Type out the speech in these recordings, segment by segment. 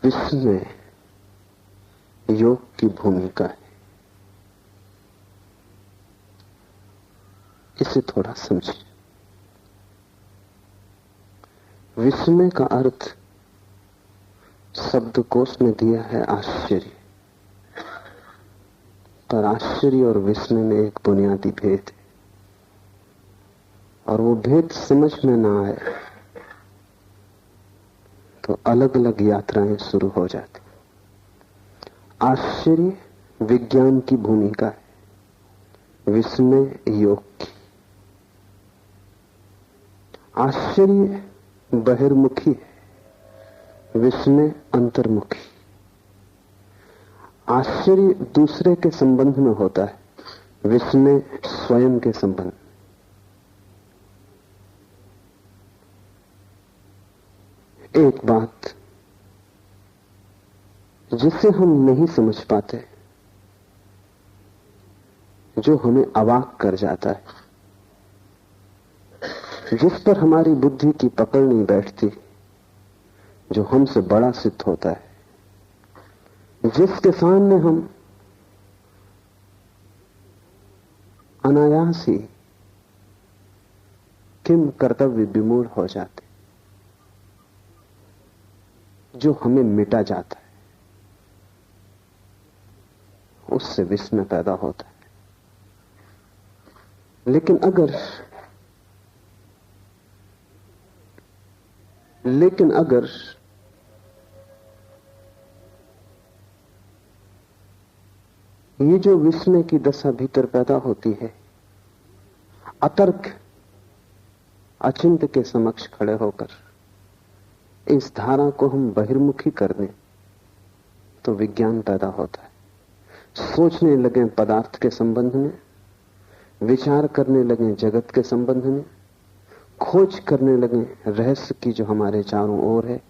विस्मय योग की भूमिका है। इसे थोड़ा समझें। विस्मय का अर्थ शब्दकोश में दिया है आश्चर्य, पर आश्चर्य और विस्मय में एक बुनियादी भेद है, और वो भेद समझ में ना आए तो अलग अलग यात्राएं शुरू हो जाती। आश्चर्य विज्ञान की भूमिका है, विस्मय योग की। आश्चर्य बहिर्मुखी है, विस्मय अंतर्मुखी। आश्चर्य दूसरे के संबंध में होता है, विस्मय स्वयं के संबंध। एक बात जिसे हम नहीं समझ पाते, जो हमें अवाक कर जाता है, जिस पर हमारी बुद्धि की पकड़ नहीं बैठती, जो हमसे बड़ा सिद्ध होता है, जिसके सामने हम अनायास ही किम कर्तव्य विमूढ़ हो जाते, जो हमें मिटा जाता है, उससे विस्मय पैदा होता है। लेकिन अगर ये जो विस्मय की दशा भीतर पैदा होती है, अतर्क अचिंत्य के समक्ष खड़े होकर इस धारा को हम बहिर्मुखी कर दें, तो विज्ञान पैदा होता है। सोचने लगे पदार्थ के संबंध में, विचार करने लगे जगत के संबंध में, खोज करने लगे रहस्य की जो हमारे चारों ओर है,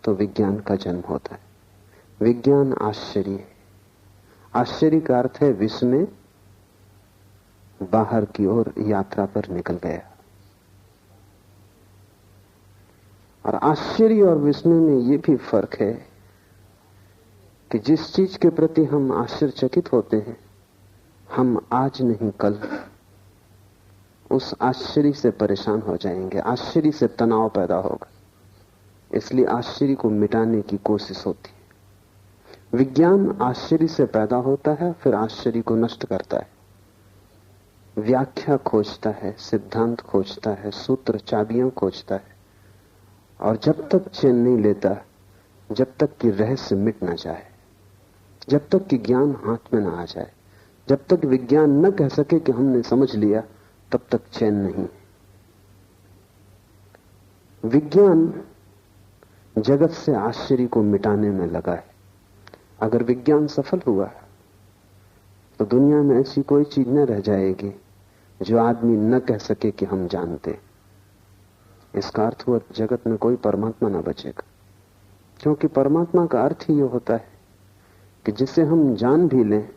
तो विज्ञान का जन्म होता है। विज्ञान आश्चर्य है। आश्चर्य का अर्थ है विस्मय बाहर की ओर यात्रा पर निकल गया। और आश्चर्य और विस्मय में यह भी फर्क है कि जिस चीज के प्रति हम आश्चर्यचकित होते हैं, हम आज नहीं कल उस आश्चर्य से परेशान हो जाएंगे, आश्चर्य से तनाव पैदा होगा। इसलिए आश्चर्य को मिटाने की कोशिश होती है। विज्ञान आश्चर्य से पैदा होता है, फिर आश्चर्य को नष्ट करता है, व्याख्या खोजता है, सिद्धांत खोजता है, सूत्र चाबियां खोजता है, और जब तक चैन नहीं लेता, जब तक कि रहस्य मिट ना जाए, जब तक कि ज्ञान हाथ में ना आ जाए, जब तक विज्ञान न कह सके कि हमने समझ लिया, तब तक चैन नहीं। विज्ञान जगत से आश्चर्य को मिटाने में लगा है। अगर विज्ञान सफल हुआ तो दुनिया में ऐसी कोई चीज न रह जाएगी जो आदमी न कह सके कि हम जानते। इसका अर्थ हुआ जगत में कोई परमात्मा न बचेगा, क्योंकि परमात्मा का अर्थ ही यह होता है कि जिसे हम जान भी लें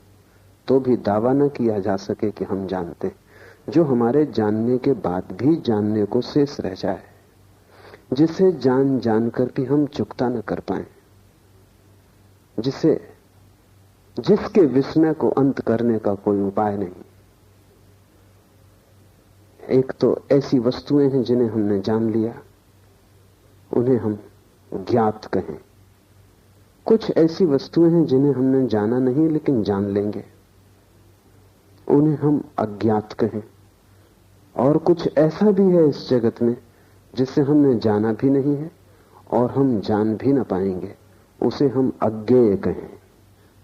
तो भी दावा न किया जा सके कि हम जानते, जो हमारे जानने के बाद भी जानने को शेष रह जाए, जिसे जान जानकर भी हम चुकता न कर पाए, जिसके विस्मय को अंत करने का कोई उपाय नहीं। एक तो ऐसी वस्तुएं हैं जिन्हें हमने जान लिया, उन्हें हम ज्ञात कहें। कुछ ऐसी वस्तुएं हैं जिन्हें हमने जाना नहीं लेकिन जान लेंगे, उन्हें हम अज्ञात कहें। और कुछ ऐसा भी है इस जगत में जिसे हमने जाना भी नहीं है और हम जान भी ना पाएंगे, उसे हम अज्ञेय कहें।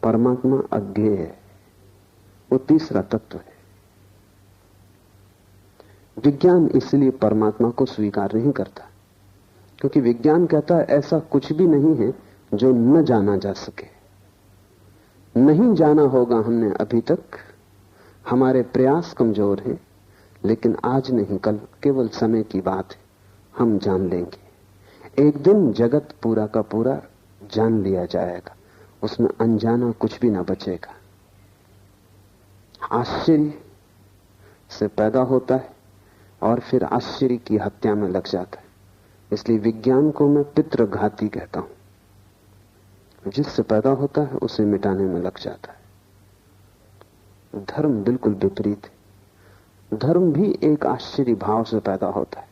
परमात्मा अज्ञेय है, वो तीसरा तत्व है। विज्ञान इसलिए परमात्मा को स्वीकार नहीं करता, क्योंकि विज्ञान कहता है ऐसा कुछ भी नहीं है जो न जाना जा सके। नहीं जाना होगा हमने अभी तक, हमारे प्रयास कमजोर हैं, लेकिन आज नहीं कल, केवल समय की बात है, हम जान लेंगे। एक दिन जगत पूरा का पूरा जान लिया जाएगा, उसमें अनजाना कुछ भी ना बचेगा। आश्चर्य से पैदा होता है और फिर आश्चर्य की हत्या में लग जाता है। इसलिए विज्ञान को मैं पितृघाती कहता हूं। जिससे पैदा होता है उसे मिटाने में लग जाता है। धर्म बिल्कुल विपरीत है। धर्म भी एक आश्चर्य भाव से पैदा होता है।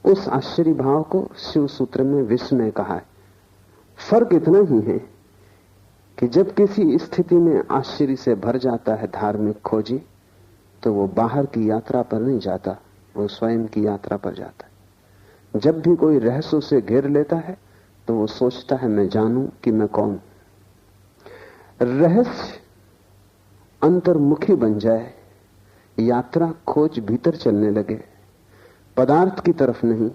उस आश्चर्य भाव को शिव सूत्र में विस्मय कहा है। फर्क इतना ही है कि जब किसी स्थिति में आश्चर्य से भर जाता है धार्मिक खोजी, तो वो बाहर की यात्रा पर नहीं जाता, वो स्वयं की यात्रा पर जाता है। जब भी कोई रहस्य उसे घेर लेता है तो वो सोचता है मैं जानूं कि मैं कौन। रहस्य अंतर्मुखी बन जाए, यात्रा खोज भीतर चलने लगे, पदार्थ की तरफ नहीं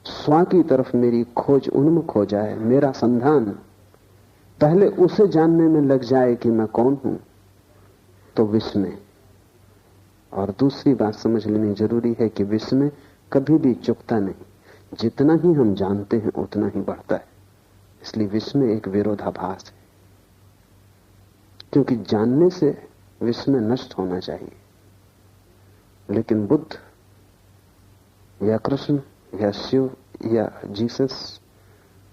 स्व की तरफ मेरी खोज उन्मुख हो जाए, मेरा संधान पहले उसे जानने में लग जाए कि मैं कौन हूं, तो विस्मय। और दूसरी बात समझ लेनी जरूरी है कि विस्मय कभी भी चुकता नहीं, जितना ही हम जानते हैं उतना ही बढ़ता है। इसलिए विस्मय एक विरोधाभास है, क्योंकि जानने से विस्मय नष्ट होना चाहिए। लेकिन बुद्ध या कृष्ण या शिव या जीसस,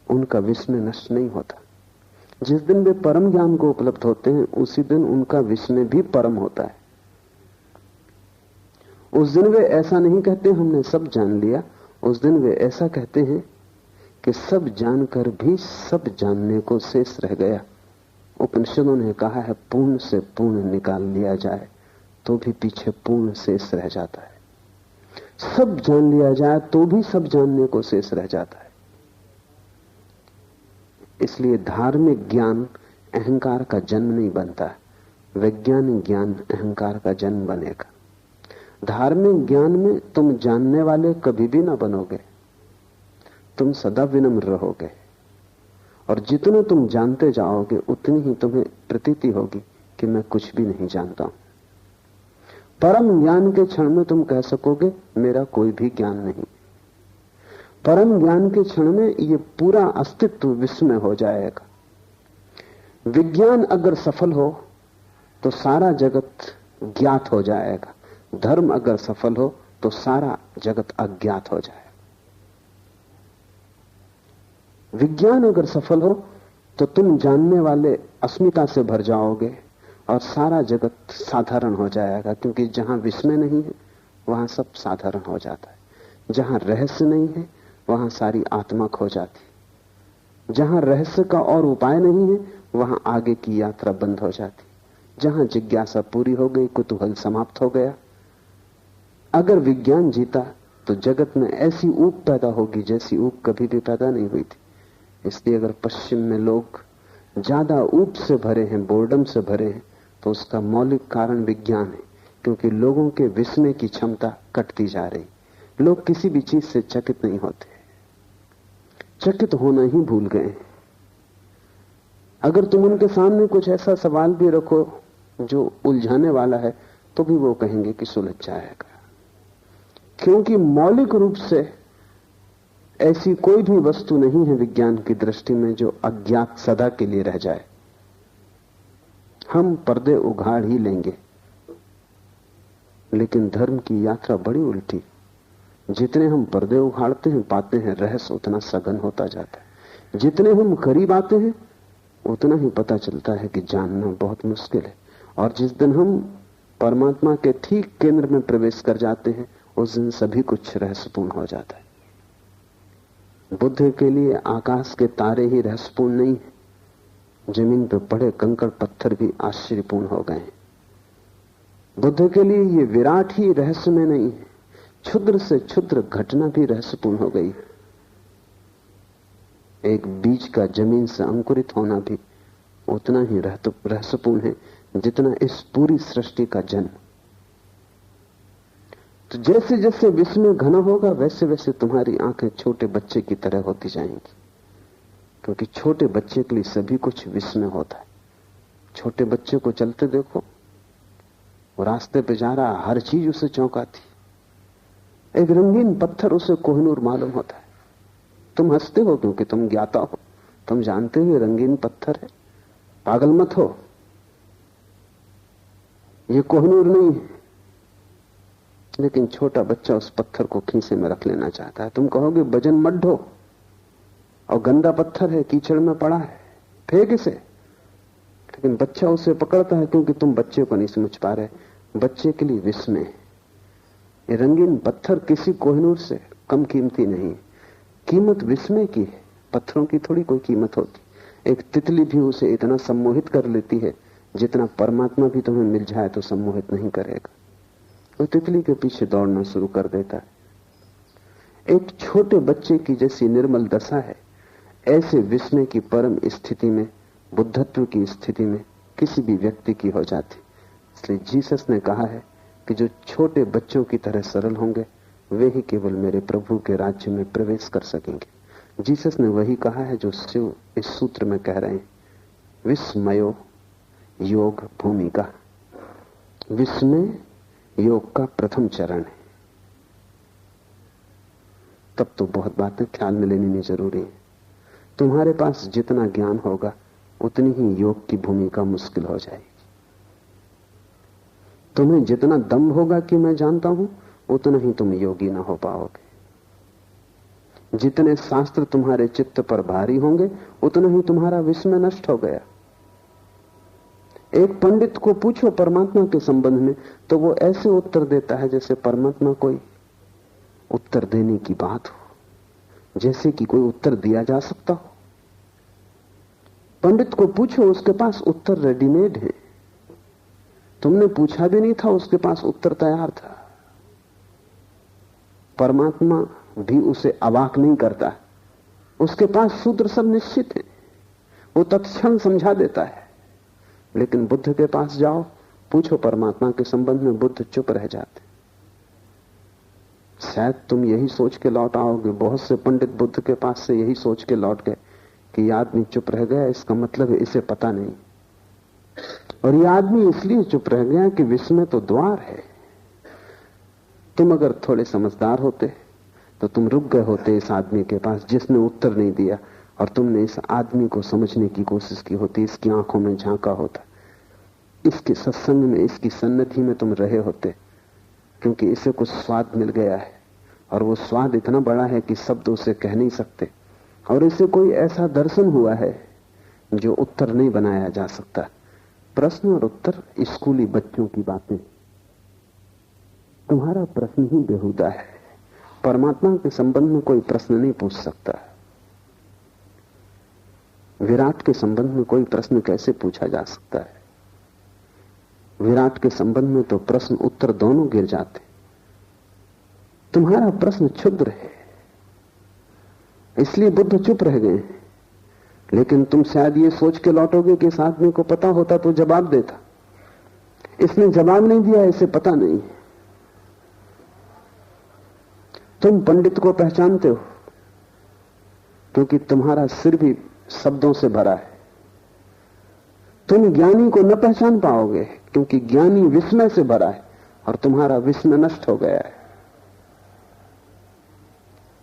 उनका विस्मय नष्ट नहीं होता। जिस दिन वे परम ज्ञान को उपलब्ध होते हैं उसी दिन उनका विस्मय भी परम होता है। उस दिन वे ऐसा नहीं कहते हमने सब जान लिया, उस दिन वे ऐसा कहते हैं कि सब जानकर भी सब जानने को शेष रह गया। उपनिषदों ने कहा है पूर्ण से पूर्ण निकाल लिया जाए तो भी पीछे पूर्ण शेष रह जाता है। सब जान लिया जाए तो भी सब जानने को शेष रह जाता है। इसलिए धार्मिक ज्ञान अहंकार का जन्म नहीं बनता, वैज्ञानिक ज्ञान अहंकार का जन्म बनेगा। धार्मिक ज्ञान में तुम जानने वाले कभी भी ना बनोगे, तुम सदा विनम्र रहोगे, और जितना तुम जानते जाओगे उतनी ही तुम्हें प्रतीति होगी कि मैं कुछ भी नहीं जानता हूं। परम ज्ञान के क्षण में तुम कह सकोगे मेरा कोई भी ज्ञान नहीं। परम ज्ञान के क्षण में ये पूरा अस्तित्व विस्मय हो जाएगा। विज्ञान अगर सफल हो तो सारा जगत ज्ञात हो जाएगा, धर्म अगर सफल हो तो सारा जगत अज्ञात हो जाएगा। विज्ञान अगर सफल हो तो तुम जानने वाले अस्मिता से भर जाओगे और सारा जगत साधारण हो जाएगा, क्योंकि जहां विस्मय नहीं है वहां सब साधारण हो जाता है। जहां रहस्य नहीं है वहां सारी आत्मा खो जाती। जहां रहस्य का और उपाय नहीं है वहां आगे की यात्रा बंद हो जाती। जहां जिज्ञासा पूरी हो गई, कुतूहल समाप्त हो गया। अगर विज्ञान जीता तो जगत में ऐसी ऊब पैदा होगी जैसी ऊब कभी भी पैदा नहीं हुई थी। इसलिए अगर पश्चिम में लोग ज्यादा ऊब से भरे हैं, बोर्डम से भरे हैं, तो उसका मौलिक कारण विज्ञान है, क्योंकि लोगों के विस्मय की क्षमता कटती जा रही। लोग किसी भी चीज से चकित नहीं होते, चकित होना ही भूल गए। अगर तुम उनके सामने कुछ ऐसा सवाल भी रखो जो उलझाने वाला है तो भी वो कहेंगे कि सुलझ जाएगा, क्योंकि मौलिक रूप से ऐसी कोई भी वस्तु नहीं है विज्ञान की दृष्टि में जो अज्ञात सदा के लिए रह जाए। हम पर्दे उघाड़ ही लेंगे, लेकिन धर्म की यात्रा बड़ी उल्टी। जितने हम पर्दे उघाड़ते हैं पाते हैं रहस्य उतना सघन होता जाता है। जितने हम करीब आते हैं उतना ही पता चलता है कि जानना बहुत मुश्किल है। और जिस दिन हम परमात्मा के ठीक केंद्र में प्रवेश कर जाते हैं उस दिन सभी कुछ रहस्यपूर्ण हो जाता है। बुद्ध के लिए आकाश के तारे ही रहस्यपूर्ण नहीं है, जमीन पर पड़े कंकड़ पत्थर भी आश्चर्यपूर्ण हो गए। बुद्ध के लिए ये विराट ही रहस्य में नहीं है, क्षुद्र से क्षुद्र घटना भी रहस्यपूर्ण हो गई। एक बीज का जमीन से अंकुरित होना भी उतना ही रहस्यपूर्ण है जितना इस पूरी सृष्टि का जन्म। तो जैसे जैसे विस्मय घना होगा वैसे वैसे तुम्हारी आंखें छोटे बच्चे की तरह होती जाएंगी, क्योंकि छोटे बच्चे के लिए सभी कुछ विस्मय होता है। छोटे बच्चे को चलते देखो, वो रास्ते पे जा रहा, हर चीज उसे चौंकाती। एक रंगीन पत्थर उसे कोहिनूर मालूम होता है। तुम हंसते हो क्योंकि तुम ज्ञाता हो, तुम जानते हो ये रंगीन पत्थर है, पागल मत हो, ये कोहिनूर नहीं है। लेकिन छोटा बच्चा उस पत्थर को खीसे में रख लेना चाहता है। तुम कहोगे वजन मत ढो, और गंदा पत्थर है, कीचड़ में पड़ा है, फेंक इसे। लेकिन बच्चा उसे पकड़ता है क्योंकि तुम बच्चे को नहीं समझ पा रहे। बच्चे के लिए विस्मय, ये रंगीन पत्थर किसी कोहिनूर से कम कीमती नहीं। कीमत विस्मय की है, पत्थरों की थोड़ी कोई कीमत होती। एक तितली भी उसे इतना सम्मोहित कर लेती है जितना परमात्मा भी तुम्हें मिल जाए तो सम्मोहित नहीं करेगा। वो तितली के पीछे दौड़ना शुरू कर देता है। एक छोटे बच्चे की जैसी निर्मल दशा है, ऐसे विस्मय की परम स्थिति में, बुद्धत्व की स्थिति में किसी भी व्यक्ति की हो जाती। इसलिए जीसस ने कहा है कि जो छोटे बच्चों की तरह सरल होंगे वे ही केवल मेरे प्रभु के राज्य में प्रवेश कर सकेंगे। जीसस ने वही कहा है जो शिव इस सूत्र में कह रहे हैं, विस्मयो योग भूमिका। विस्मय योग का प्रथम चरण है। तब तो बहुत बातें ख्याल में लेनी नहीं जरूरी है। तुम्हारे पास जितना ज्ञान होगा उतनी ही योग की भूमिका मुश्किल हो जाएगी। तुम्हें जितना दम होगा कि मैं जानता हूं, उतना ही तुम योगी ना हो पाओगे। जितने शास्त्र तुम्हारे चित्त पर भारी होंगे उतना ही तुम्हारा विस्मय नष्ट हो गया। एक पंडित को पूछो परमात्मा के संबंध में तो वो ऐसे उत्तर देता है जैसे परमात्मा कोई उत्तर देने की बात हो, जैसे कि कोई उत्तर दिया जा सकता हो। पंडित को पूछो, उसके पास उत्तर रेडीमेड है। तुमने पूछा भी नहीं था, उसके पास उत्तर तैयार था। परमात्मा भी उसे अवाक नहीं करता, उसके पास सूत्र सब निश्चित है, वो तत्क्षण समझा देता है। लेकिन बुद्ध के पास जाओ, पूछो परमात्मा के संबंध में, बुद्ध चुप रह जाते। शायद तुम यही सोच के लौट आओगे, बहुत से पंडित बुद्ध के पास से यही सोच के लौट गए कि यह आदमी चुप रह गया, इसका मतलब है इसे पता नहीं। और यह आदमी इसलिए चुप रह गया कि विस्मय तो द्वार है। तुम अगर थोड़े समझदार होते तो तुम रुक गए होते इस आदमी के पास जिसने उत्तर नहीं दिया, और तुमने इस आदमी को समझने की कोशिश की होती, इसकी आंखों में झांका होता, इसके सत्संग में, इसकी सन्निधि में तुम रहे होते, क्योंकि इसे कुछ स्वाद मिल गया है और वो स्वाद इतना बड़ा है कि शब्द उसे कह नहीं सकते। और इसे कोई ऐसा दर्शन हुआ है जो उत्तर नहीं बनाया जा सकता। प्रश्न और उत्तर स्कूली बच्चों की बातें। तुम्हारा प्रश्न ही बेहुदा है। परमात्मा के संबंध में कोई प्रश्न नहीं पूछ सकता। विराट के संबंध में कोई प्रश्न कैसे पूछा जा सकता है? विराट के संबंध में तो प्रश्न उत्तर दोनों गिर जाते। तुम्हारा प्रश्न क्षुद्र है, इसलिए बुद्ध चुप रह गए। लेकिन तुम शायद ये सोच के लौटोगे कि इस आदमी को पता होता तो जवाब देता। इसने जवाब नहीं दिया, इसे पता नहीं। तुम पंडित को पहचानते हो क्योंकि तुम्हारा सिर भी शब्दों से भरा है। तुम ज्ञानी को न पहचान पाओगे क्योंकि ज्ञानी विस्मय से भरा है और तुम्हारा विस्मय नष्ट हो गया है।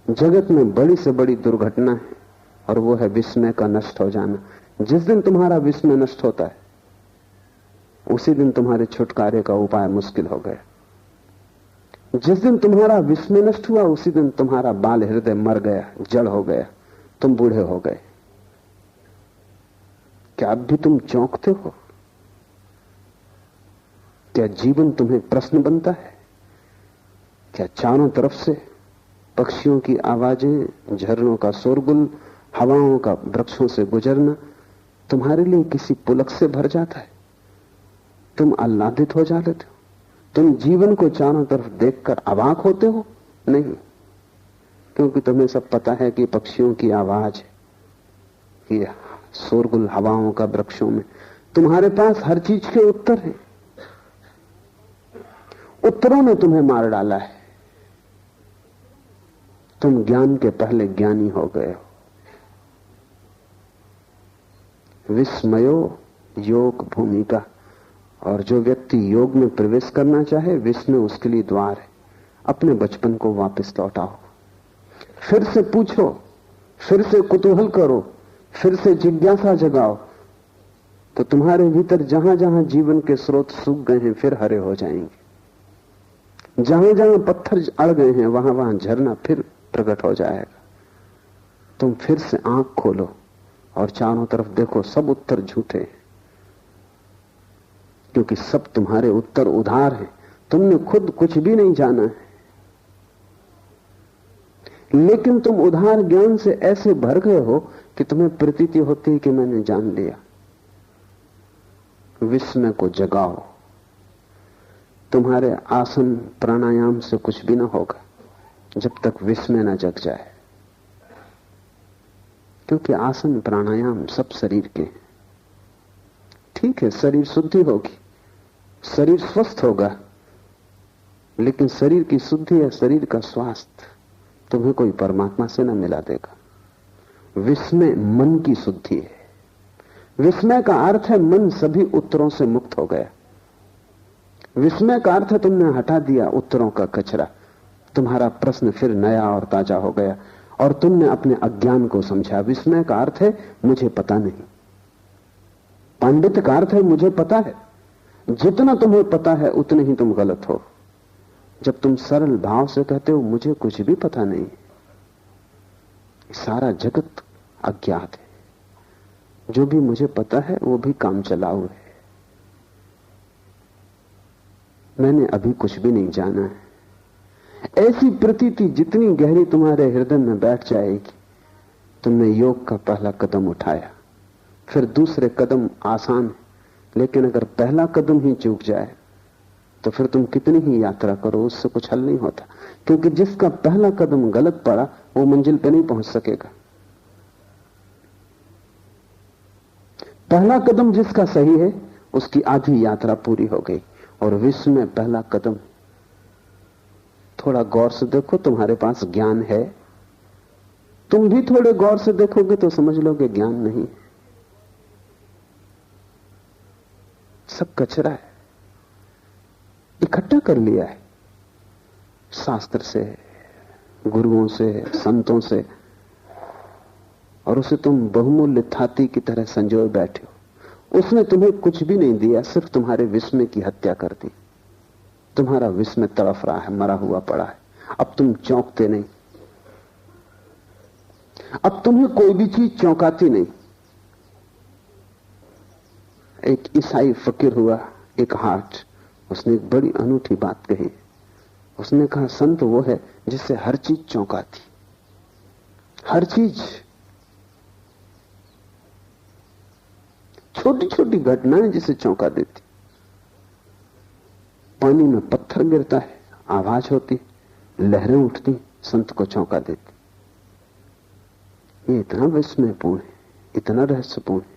जगत में बड़ी से बड़ी दुर्घटना है और वो है विस्मय का नष्ट हो जाना। जिस दिन तुम्हारा विस्मय नष्ट होता है उसी दिन तुम्हारे छुटकारे का उपाय मुश्किल हो गया। जिस दिन तुम्हारा विस्मय नष्ट हुआ उसी दिन तुम्हारा बाल हृदय मर गया, जड़ हो गया, तुम बूढ़े हो गए। क्या अब भी तुम चौंकते हो? क्या जीवन तुम्हें प्रश्न बनता है? क्या चारों तरफ से पक्षियों की आवाजें, झरनों का शोरगुल, हवाओं का वृक्षों से गुजरना तुम्हारे लिए किसी पुलक से भर जाता है? तुम आह्लादित हो जाते हो? तुम जीवन को चारों तरफ देखकर अवाक होते हो? नहीं, क्योंकि तुम्हें सब पता है कि पक्षियों की आवाज, ये शोरगुल हवाओं का वृक्षों में, तुम्हारे पास हर चीज के उत्तर हैं। उत्तरों ने तुम्हें मार डाला है। तुम ज्ञान के पहले ज्ञानी हो गए हो। विस्मयो योग भूमिका। और जो व्यक्ति योग में प्रवेश करना चाहे, विस्मय उसके लिए द्वार है। अपने बचपन को वापस लौटाओ, फिर से पूछो, फिर से कुतूहल करो, फिर से जिज्ञासा जगाओ, तो तुम्हारे भीतर जहां जहां जीवन के स्रोत सूख गए हैं फिर हरे हो जाएंगे। जहां जहां पत्थर अड़ गए हैं वहां वहां झरना फिर प्रकट हो जाएगा। तुम फिर से आंख खोलो और चारों तरफ देखो, सब उत्तर झूठे हैं, क्योंकि सब तुम्हारे उत्तर उधार हैं। तुमने खुद कुछ भी नहीं जाना है, लेकिन तुम उधार ज्ञान से ऐसे भर गए हो कि तुम्हें प्रतीति होती है कि मैंने जान लिया। विस्मय को जगाओ। तुम्हारे आसन प्राणायाम से कुछ भी ना होगा जब तक विस्मय ना जग जाए, क्योंकि आसन प्राणायाम सब शरीर के हैं। ठीक है, शरीर शुद्धि होगी, शरीर स्वस्थ होगा, लेकिन शरीर की शुद्धि या शरीर का स्वास्थ्य तुम्हें कोई परमात्मा से न मिला देगा। विस्मय मन की शुद्धि है। विस्मय का अर्थ है मन सभी उत्तरों से मुक्त हो गया। विस्मय का अर्थ है तुमने हटा दिया उत्तरों का कचरा, तुम्हारा प्रश्न फिर नया और ताजा हो गया और तुमने अपने अज्ञान को समझा। विस्मय का अर्थ है मुझे पता नहीं। पांडित्य का अर्थ है मुझे पता है। जितना तुम्हें पता है उतने ही तुम गलत हो। जब तुम सरल भाव से कहते हो मुझे कुछ भी पता नहीं, सारा जगत अज्ञात है, जो भी मुझे पता है वो भी काम चलाऊ है, मैंने अभी कुछ भी नहीं जाना है। ऐसी प्रतीति जितनी गहरी तुम्हारे हृदय में बैठ जाएगी, तुमने योग का पहला कदम उठाया। फिर दूसरे कदम आसान है, लेकिन अगर पहला कदम ही चूक जाए तो फिर तुम कितनी ही यात्रा करो, उससे कुछ हल नहीं होता, क्योंकि जिसका पहला कदम गलत पड़ा वो मंजिल पे नहीं पहुंच सकेगा। पहला कदम जिसका सही है उसकी आधी यात्रा पूरी हो गई। और विश्व में पहला कदम, थोड़ा गौर से देखो, तुम्हारे पास ज्ञान है। तुम भी थोड़े गौर से देखोगे तो समझ लोगे ज्ञान नहीं, सब कचरा है, इकट्ठा कर लिया है शास्त्र से, गुरुओं से, संतों से, और उसे तुम बहुमूल्य थाती की तरह संजोए बैठे हो। उसने तुम्हें कुछ भी नहीं दिया, सिर्फ तुम्हारे विस्मय की हत्या कर दी। तुम्हारा विस्मय तड़फ रहा है, मरा हुआ पड़ा है। अब तुम चौंकते नहीं, अब तुम्हें कोई भी चीज चौंकाती नहीं। एक ईसाई फकीर हुआ, एक हाट, उसने एक बड़ी अनूठी बात कही। उसने कहा संत वो है जिससे हर चीज चौंकाती, हर चीज, छोटी छोटी घटनाएं जिसे चौंका देती। पानी में पत्थर गिरता है, आवाज होती, लहरें उठती, संत को चौंका देती। ये इतना विस्मयपूर्ण है, इतना रहस्यपूर्ण है।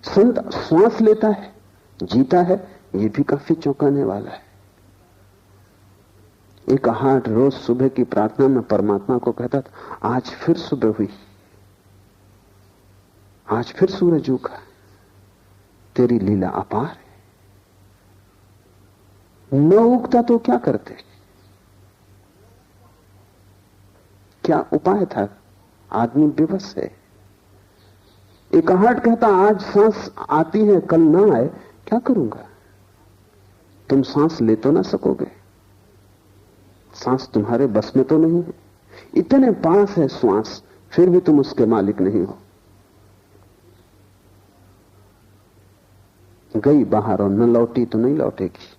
संत श्वास लेता है, जीता है, ये भी काफी चौंकाने वाला है। एक हाट रोज सुबह की प्रार्थना में परमात्मा को कहता था, आज फिर सुबह हुई, आज फिर सूरज उगा, तेरी लीला अपार है। न उगता तो क्या करते, क्या उपाय था? आदमी बेबस है। एक आहट कहता, आज सांस आती है, कल ना आए, क्या करूंगा? तुम सांस ले तो ना सकोगे, सांस तुम्हारे बस में तो नहीं है। इतने पास है श्वास, फिर भी तुम उसके मालिक नहीं हो। गई बाहर और न लौटी तो नहीं लौटेगी।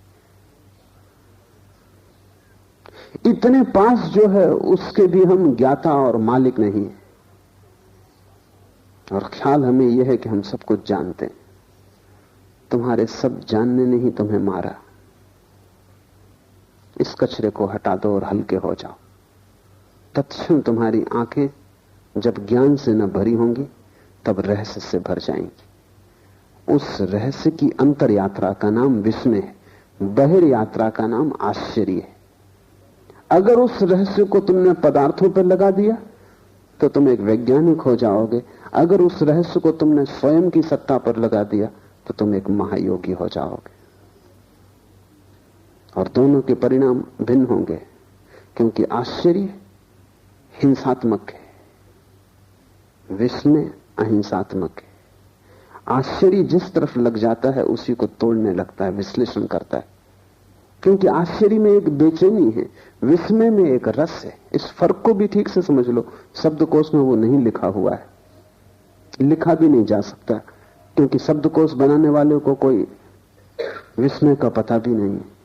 इतने पास जो है उसके भी हम ज्ञाता और मालिक नहीं है। और ख्याल हमें यह है कि हम सब कुछ जानते हैं। तुम्हारे सब जानने ने ही तुम्हें मारा। इस कचरे को हटा दो और हल्के हो जाओ। तत्क्षण तुम्हारी आंखें जब ज्ञान से न भरी होंगी तब रहस्य से भर जाएंगी। उस रहस्य की अंतर यात्रा का नाम विस्मय है, बहिर यात्रा का नाम आश्चर्य है। अगर उस रहस्य को तुमने पदार्थों पर लगा दिया तो तुम एक वैज्ञानिक हो जाओगे। अगर उस रहस्य को तुमने स्वयं की सत्ता पर लगा दिया तो तुम एक महायोगी हो जाओगे। और दोनों के परिणाम भिन्न होंगे, क्योंकि आश्चर्य हिंसात्मक है, विस्मय अहिंसात्मक है। आश्चर्य जिस तरफ लग जाता है उसी को तोड़ने लगता है, विश्लेषण करता है, क्योंकि आश्चर्य में एक बेचैनी है, विस्मय में एक रस है। इस फर्क को भी ठीक से समझ लो, शब्दकोश में वो नहीं लिखा हुआ है। लिखा भी नहीं जा सकता, क्योंकि शब्दकोश बनाने वाले को कोई विस्मय का पता भी नहीं है।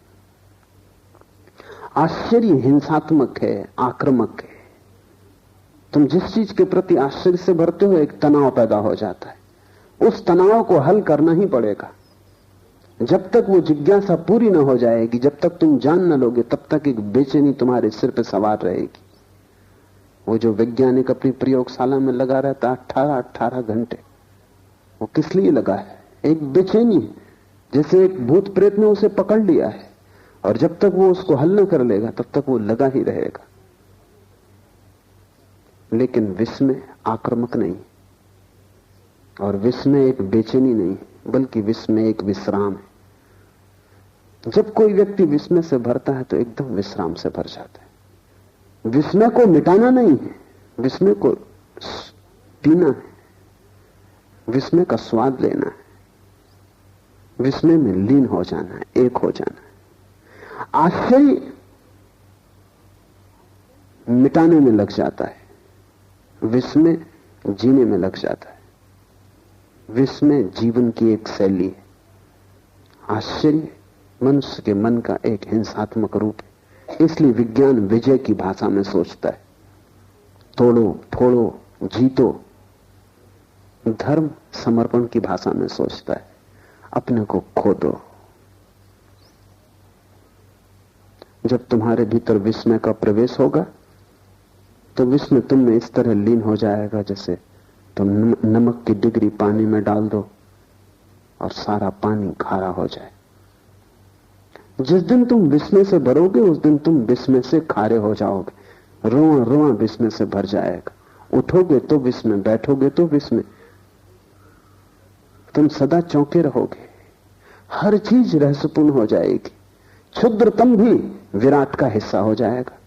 आश्चर्य हिंसात्मक है, आक्रामक है। तुम जिस चीज के प्रति आश्चर्य से भरते हो, एक तनाव पैदा हो जाता है। उस तनाव को हल करना ही पड़ेगा। जब तक वो जिज्ञासा पूरी न हो जाएगी, जब तक तुम जान न लोगे, तब तक एक बेचैनी तुम्हारे सिर पे सवार रहेगी। वो जो वैज्ञानिक अपनी प्रयोगशाला में लगा रहता 18 घंटे, वो किस लिए लगा है? एक बेचैनी है, जैसे एक भूत प्रेत ने उसे पकड़ लिया है, और जब तक वो उसको हल न कर लेगा तब तक वो लगा ही रहेगा। लेकिन विस्मय आक्रामक नहीं, और विस्मय एक बेचैनी नहीं, बल्कि विस्मय एक विश्राम है। जब कोई व्यक्ति विस्मय से भरता है तो एकदम विश्राम से भर जाता है। विस्मय को मिटाना नहीं है, विस्मय को पीना है, विस्मय का स्वाद लेना है, विस्मय में लीन हो जाना है, एक हो जाना है। आश्चर्य मिटाने में लग जाता है, विस्मय जीने में लग जाता है। विस्मय जीवन की एक शैली है, आश्चर्य मनुष्य के मन का एक हिंसात्मक रूप है। इसलिए विज्ञान विजय की भाषा में सोचता है, तोड़ो फोड़ो जीतो। धर्म समर्पण की भाषा में सोचता है, अपने को खो दो। जब तुम्हारे भीतर विस्मय का प्रवेश होगा तो विस्मय तुम में इस तरह लीन हो जाएगा जैसे तुम नमक की डिग्री पानी में डाल दो और सारा पानी खारा हो जाए। जिस दिन तुम विस्मय से भरोगे उस दिन तुम विस्मय से खारे हो जाओगे। रोआ रोआ विस्मय से भर जाएगा। उठोगे तो विस्मय, बैठोगे तो विस्मय, तुम सदा चौंके रहोगे। हर चीज रहस्यपूर्ण हो जाएगी। क्षुद्रतम भी विराट का हिस्सा हो जाएगा,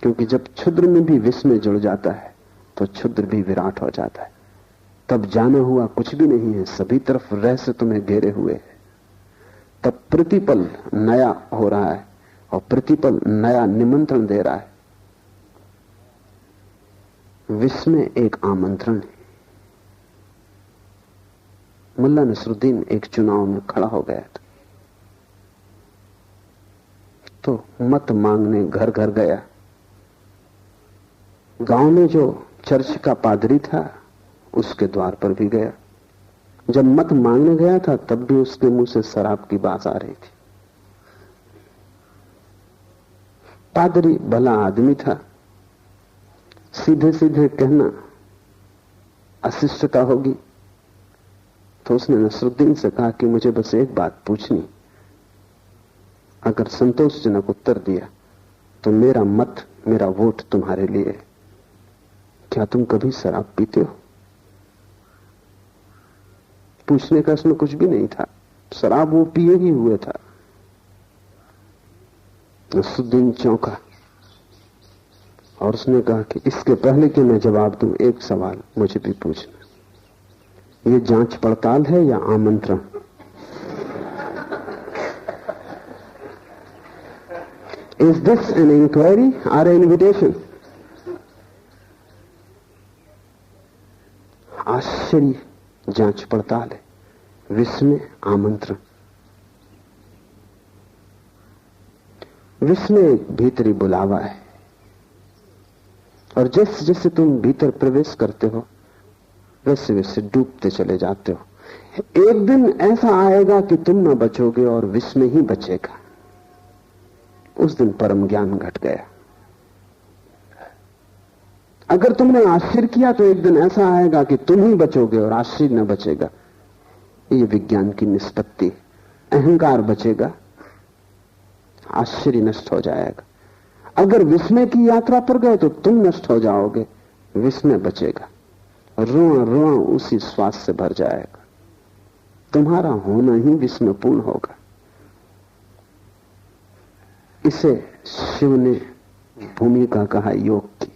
क्योंकि जब क्षुद्र में भी विस्मय जुड़ जाता है तो क्षुद्र भी विराट हो जाता है। तब जाना हुआ कुछ भी नहीं है, सभी तरफ रहस्य तुम्हें घेरे हुए है। तब प्रतिपल नया हो रहा है और प्रतिपल नया निमंत्रण दे रहा है। विस्मय एक आमंत्रण है। मुल्ला नसरुद्दीन एक चुनाव में खड़ा हो गया था, तो मत मांगने घर घर गया। गांव में जो चर्च का पादरी था उसके द्वार पर भी गया। जब मत मांगने गया था तब भी उसके मुंह से शराब की बात आ रही थी। पादरी भला आदमी था, सीधे सीधे कहना अशिष्टता होगी, तो उसने नसरुद्दीन से कहा कि मुझे बस एक बात पूछनी, अगर संतोषजनक उत्तर दिया तो मेरा मत, मेरा वोट तुम्हारे लिए। क्या तुम कभी शराब पीते हो? पूछने का इसमें कुछ भी नहीं था, शराब वो पिए ही हुए था। नसरुद्दीन चौंका और उसने कहा कि इसके पहले कि मैं जवाब दूं, एक सवाल मुझे भी पूछना। ये जांच पड़ताल है या आमंत्रण? इज दिस एन इंक्वायरी और एन इन्विटेशन? आश्चर्य जांच पड़ताल है, विस्मय आमंत्रण। विस्मय एक भीतरी बुलावा है, और जैसे जैसे तुम भीतर प्रवेश करते हो वैसे वैसे डूबते चले जाते हो। एक दिन ऐसा आएगा कि तुम न बचोगे और विस्मय ही बचेगा। उस दिन परम ज्ञान घट गया। अगर तुमने आश्चर्य किया तो एक दिन ऐसा आएगा कि तुम ही बचोगे और आश्चर्य न बचेगा। ये विज्ञान की निष्पत्ति। अहंकार बचेगा, आश्चर्य नष्ट हो जाएगा। अगर विस्मय की यात्रा पर गए तो तुम नष्ट हो जाओगे, विस्मय बचेगा। रोआ रोआ उसी श्वास से भर जाएगा। तुम्हारा होना ही विस्मयपूर्ण होगा। इसे शिव ने भूमिका कहा योग की।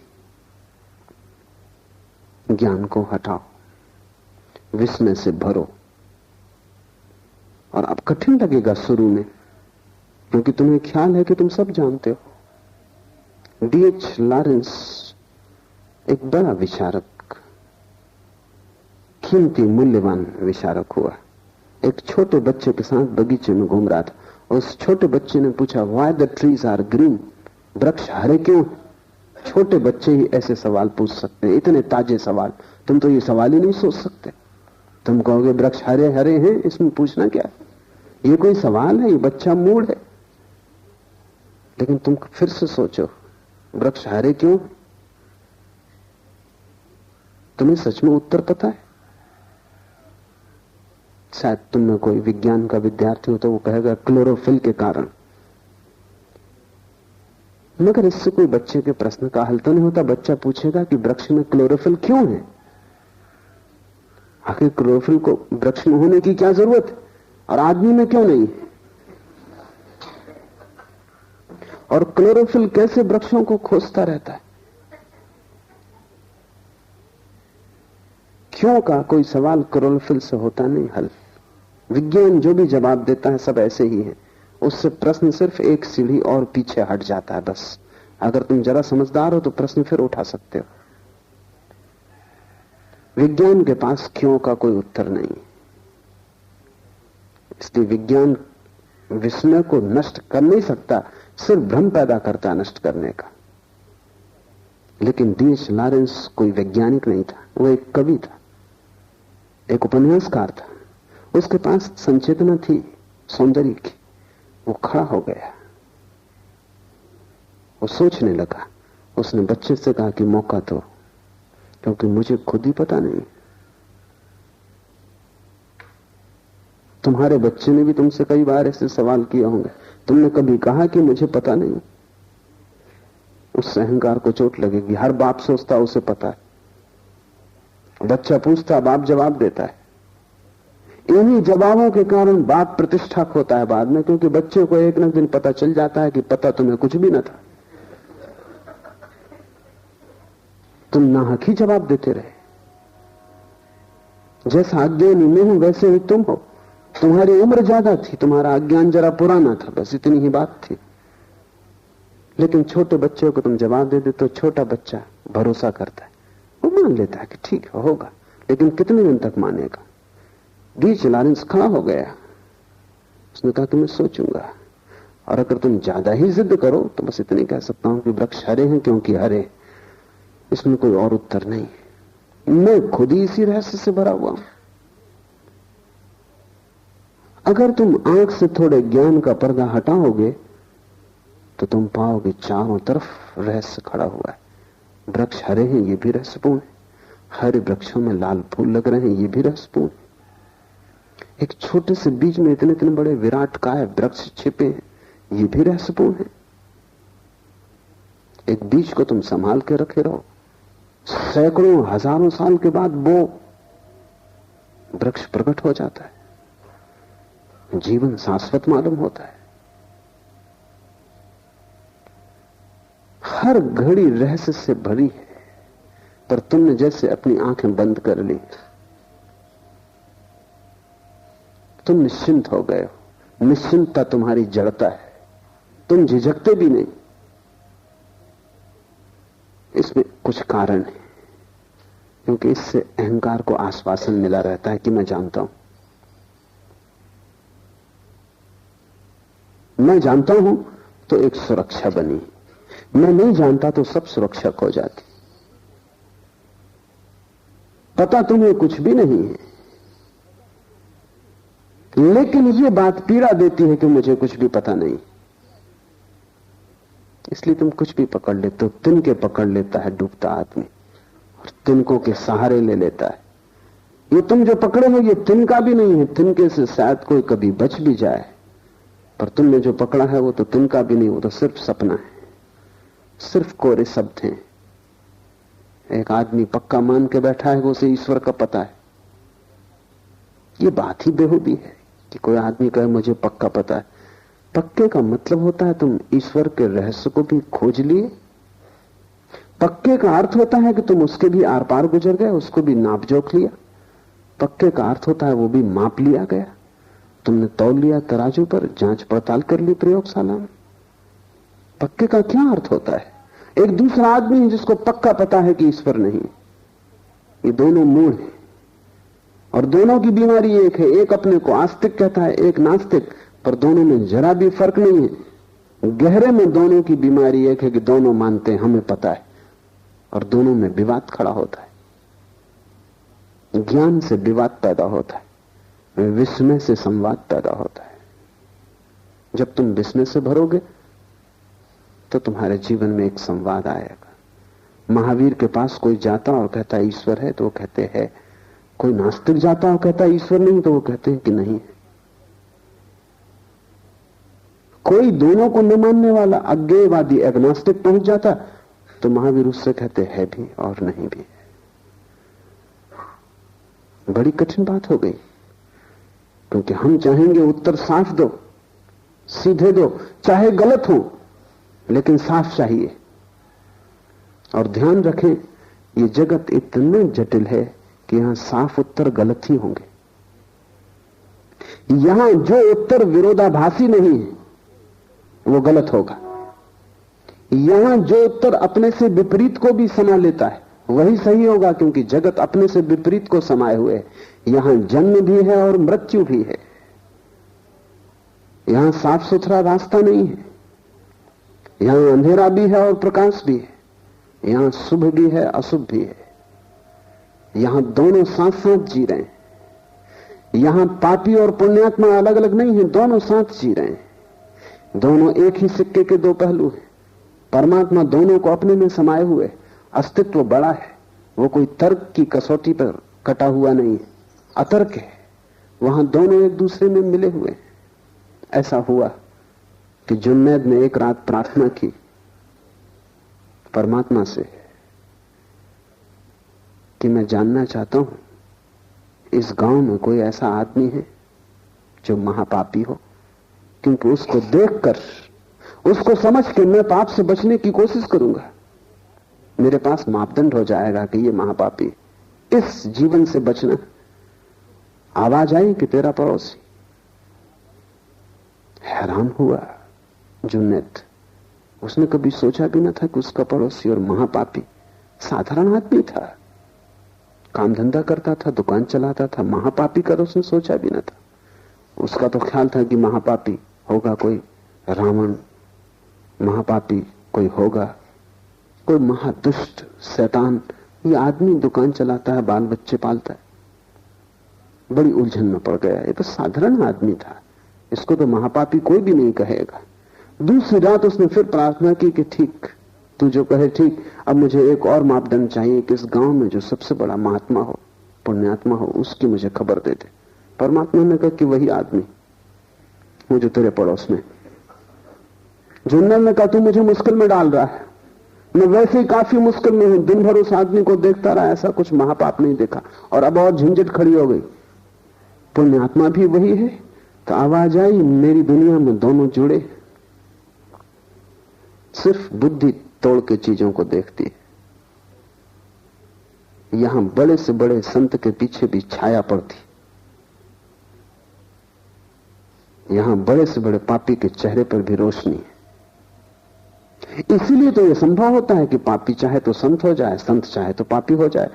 ज्ञान को हटाओ, विस्मय से भरो। और अब कठिन लगेगा शुरू में, क्योंकि तुम्हें ख्याल है कि तुम सब जानते हो। D.H. लॉरेंस एक बड़ा विचारक, कीमती मूल्यवान विचारक हुआ। एक छोटे बच्चे के साथ बगीचे में घूम रहा था। उस छोटे बच्चे ने पूछा, why the trees are green? वृक्ष हरे क्यों? छोटे बच्चे ही ऐसे सवाल पूछ सकते हैं, इतने ताजे सवाल। तुम तो ये सवाल ही नहीं सोच सकते। तुम कहोगे वृक्ष हरे हरे हैं, इसमें पूछना क्या? ये कोई सवाल है? ये बच्चा मूड है। लेकिन तुम फिर से सोचो, वृक्ष हरे क्यों? तुम्हें सच में उत्तर पता है? शायद तुम में कोई विज्ञान का विद्यार्थी हो तो वो कहेगा क्लोरोफिल के कारण। मगर इससे कोई बच्चे के प्रश्न का हल तो नहीं होता। बच्चा पूछेगा कि वृक्ष में क्लोरोफिल क्यों है? आखिर क्लोरोफिल को वृक्ष में होने की क्या जरूरत है और आदमी में क्यों नहीं? और क्लोरोफिल कैसे वृक्षों को खोजता रहता है? क्यों का कोई सवाल क्लोरोफिल से होता नहीं हल। विज्ञान जो भी जवाब देता है सब ऐसे ही है। उससे प्रश्न सिर्फ एक सीढ़ी और पीछे हट जाता है बस। अगर तुम जरा समझदार हो तो प्रश्न फिर उठा सकते हो। विज्ञान के पास क्यों का कोई उत्तर नहीं। इसलिए विज्ञान विस्मय को नष्ट कर नहीं सकता, सिर्फ भ्रम पैदा करता है नष्ट करने का। लेकिन D.H. लॉरेंस कोई वैज्ञानिक नहीं था, वो एक कवि था, एक उपन्यासकार था। उसके पास संचेतना थी सौंदर्य की। वो खड़ा हो गया, वो सोचने लगा। उसने बच्चे से कहा कि मौका दो, क्योंकि मुझे खुद ही पता नहीं। तुम्हारे बच्चे ने भी तुमसे कई बार ऐसे सवाल किए होंगे। तुमने कभी कहा कि मुझे पता नहीं? उस अहंकार को चोट लगेगी। हर बाप सोचता उसे पता है। बच्चा पूछता, बाप जवाब देता है। इन्हीं जवाबों के कारण बाप प्रतिष्ठा खोता है बाद में, क्योंकि बच्चे को एक न दिन पता चल जाता है कि पता तुम्हें कुछ भी न था। तुम नाहक ही जवाब देते रहे। जैसा अज्ञानी मैं हूं वैसे ही तुम हो। तुम्हारी उम्र ज्यादा थी, तुम्हारा अज्ञान जरा पुराना था, बस इतनी ही बात थी। लेकिन छोटे बच्चे को तुम जवाब दे दे तो छोटा बच्चा भरोसा करता है, वो मान लेता है कि ठीक है होगा। लेकिन कितने दिन तक मानेगा? D.H. लॉरेंस खड़ा हो गया। उसने कहा कि मैं सोचूंगा, और अगर तुम ज्यादा ही जिद करो तो बस इतने कह सकता हूं कि वृक्ष हरे हैं क्योंकि हरे। इसमें कोई और उत्तर नहीं। मैं खुद ही इसी रहस्य से भरा हुआ हूं। अगर तुम आंख से थोड़े ज्ञान का पर्दा हटाओगे तो तुम पाओगे चारों तरफ रहस्य खड़ा हुआ है। वृक्ष हरे हैं, ये भी रहस्यपूर्ण है। हरे वृक्षों में लाल फूल लग रहे हैं, ये भी रहस्यपूर्ण है। एक छोटे से बीज में इतने इतने बड़े विराट काय वृक्ष छिपे हैं, ये भी रहस्यपूर्ण है। एक बीज को तुम संभाल के रखे रहो, सैकड़ों हजारों साल के बाद वो वृक्ष प्रकट हो जाता है। जीवन शाश्वत मालूम होता है। हर घड़ी रहस्य से भरी है, पर तुमने जैसे अपनी आंखें बंद कर ली, तुम निश्चिंत हो गए हो। निश्चिंतता तुम्हारी जड़ता है, तुम झिझकते भी नहीं। इसमें कुछ कारण है, क्योंकि इससे अहंकार को आश्वासन मिला रहता है कि मैं जानता हूं, मैं जानता हूं तो एक सुरक्षा बनी। मैं नहीं जानता तो सब सुरक्षा खो जाती। पता तुम्हें कुछ भी नहीं है, लेकिन ये बात पीड़ा देती है कि मुझे कुछ भी पता नहीं। इसलिए तुम कुछ भी पकड़ लेते हो। तिनके पकड़ लेता है डूबता आदमी और तिनकों के सहारे ले लेता है। ये तुम जो पकड़े हो ये तिनका भी नहीं है। तिनके से शायद कोई कभी बच भी जाए, पर तुमने जो पकड़ा है वो तो तिनका भी नहीं, वो तो सिर्फ सपना है, सिर्फ कोरे शब्द हैं। एक आदमी पक्का मान के बैठा है कि उसे ईश्वर का पता है। ये बात ही बेहूदी है कि कोई आदमी कहे मुझे पक्का पता है। पक्के का मतलब होता है तुम ईश्वर के रहस्य को भी खोज लिए। पक्के का अर्थ होता है कि तुम उसके भी आर पार गुजर गए, उसको भी नाप जोख लिया। पक्के का अर्थ होता है वो भी माप लिया गया, तुमने तौल लिया तराजू पर, जांच पड़ताल कर ली प्रयोगशाला में। पक्के का क्या अर्थ होता है? एक दूसरा आदमी है जिसको पक्का पता है कि ईश्वर नहीं। ये दोनों मूल हैं। और दोनों की बीमारी एक है। एक अपने को आस्तिक कहता है, एक नास्तिक, पर दोनों में जरा भी फर्क नहीं है। गहरे में दोनों की बीमारी एक है कि दोनों मानते हैं हमें पता है, और दोनों में विवाद खड़ा होता है। ज्ञान से विवाद पैदा होता है, विस्मय से संवाद पैदा होता है। जब तुम विस्मय से भरोगे तो तुम्हारे जीवन में एक संवाद आएगा। महावीर के पास कोई जाता और कहता ईश्वर है तो वो कहते हैं, कोई नास्तिक जाता और कहता ईश्वर नहीं तो वो कहते हैं कि नहीं है। कोई दोनों को न मानने वाला अज्ञेयवादी एग्नोस्टिक पहुंच जाता तो महावीर उससे कहते है भी और नहीं भी। बड़ी कठिन बात हो गई, क्योंकि हम चाहेंगे उत्तर साफ दो, सीधे दो, चाहे गलत हो लेकिन साफ चाहिए। और ध्यान रखें, ये जगत इतना जटिल है कि यहां साफ उत्तर गलत ही होंगे। यहां जो उत्तर विरोधाभासी नहीं है वो गलत होगा। यहां जो उत्तर अपने से विपरीत को भी समा लेता है वही सही होगा, क्योंकि जगत अपने से विपरीत को समाये हुए है। यहां जन्म भी है और मृत्यु भी है। यहां साफ सुथरा रास्ता नहीं है। यहां अंधेरा भी है और प्रकाश भी है। यहां शुभ भी है, अशुभ भी है। यहां दोनों साथ साथ जी रहे हैं। यहां पापी और पुण्यात्मा अलग अलग नहीं है, दोनों साथ जी रहे हैं। दोनों एक ही सिक्के के दो पहलू हैं। परमात्मा दोनों को अपने में समाये हुए। अस्तित्व बड़ा है, वो कोई तर्क की कसौटी पर कटा हुआ नहीं है, अतर्क है। वहां दोनों एक दूसरे में मिले हुए हैं। ऐसा हुआ कि जुन्नैद ने एक रात प्रार्थना की परमात्मा से कि मैं जानना चाहता हूं इस गांव में कोई ऐसा आदमी है जो महापापी हो, क्योंकि उसको देखकर, उसको समझ के मैं पाप से बचने की कोशिश करूंगा। मेरे पास मापदंड हो जाएगा कि ये महापापी। इस जीवन से बचना। आवाज आई कि तेरा पड़ोसी। हैरान हुआ जुन्नैद। उसने कभी सोचा भी ना था कि उसका पड़ोसी और महापापी साधारण आदमी था, काम धंधा करता था, दुकान चलाता था। महापापी कर उसने सोचा भी ना था। उसका तो ख्याल था कि महापापी होगा कोई रावण, महापापी कोई होगा कोई महादुष्ट शैतान। ये आदमी दुकान चलाता है, बाल बच्चे पालता है। बड़ी उलझन में पड़ गया। ये तो साधारण आदमी था, इसको तो महापापी कोई भी नहीं कहेगा। दूसरी रात उसने फिर प्रार्थना की कि ठीक, तू जो कहे ठीक। अब मुझे एक और मापदंड चाहिए कि इस गांव में जो सबसे बड़ा महात्मा हो, पुण्यात्मा हो, उसकी मुझे खबर दे दे। परमात्मा ने कहा कि वही आदमी वो जो तेरे पड़ोस में। जुन्नैद ने कहा तू मुझे मुश्किल में डाल रहा है, मैं वैसे ही काफी मुश्किल में हूं। दिन भर उस आदमी को देखता रहा, ऐसा कुछ महापाप नहीं देखा। और अब और झंझट खड़ी हो गई, पुण्यात्मा भी वही है। तो आवाज आई, मेरी दुनिया में दोनों जुड़े, सिर्फ बुद्धि तोड़ के चीजों को देखती है। यहां बड़े से बड़े संत के पीछे भी छाया पड़ती, यहां बड़े से बड़े पापी के चेहरे पर भी रोशनी है। इसीलिए तो यह संभव होता है कि पापी चाहे तो संत हो जाए, संत चाहे तो पापी हो जाए।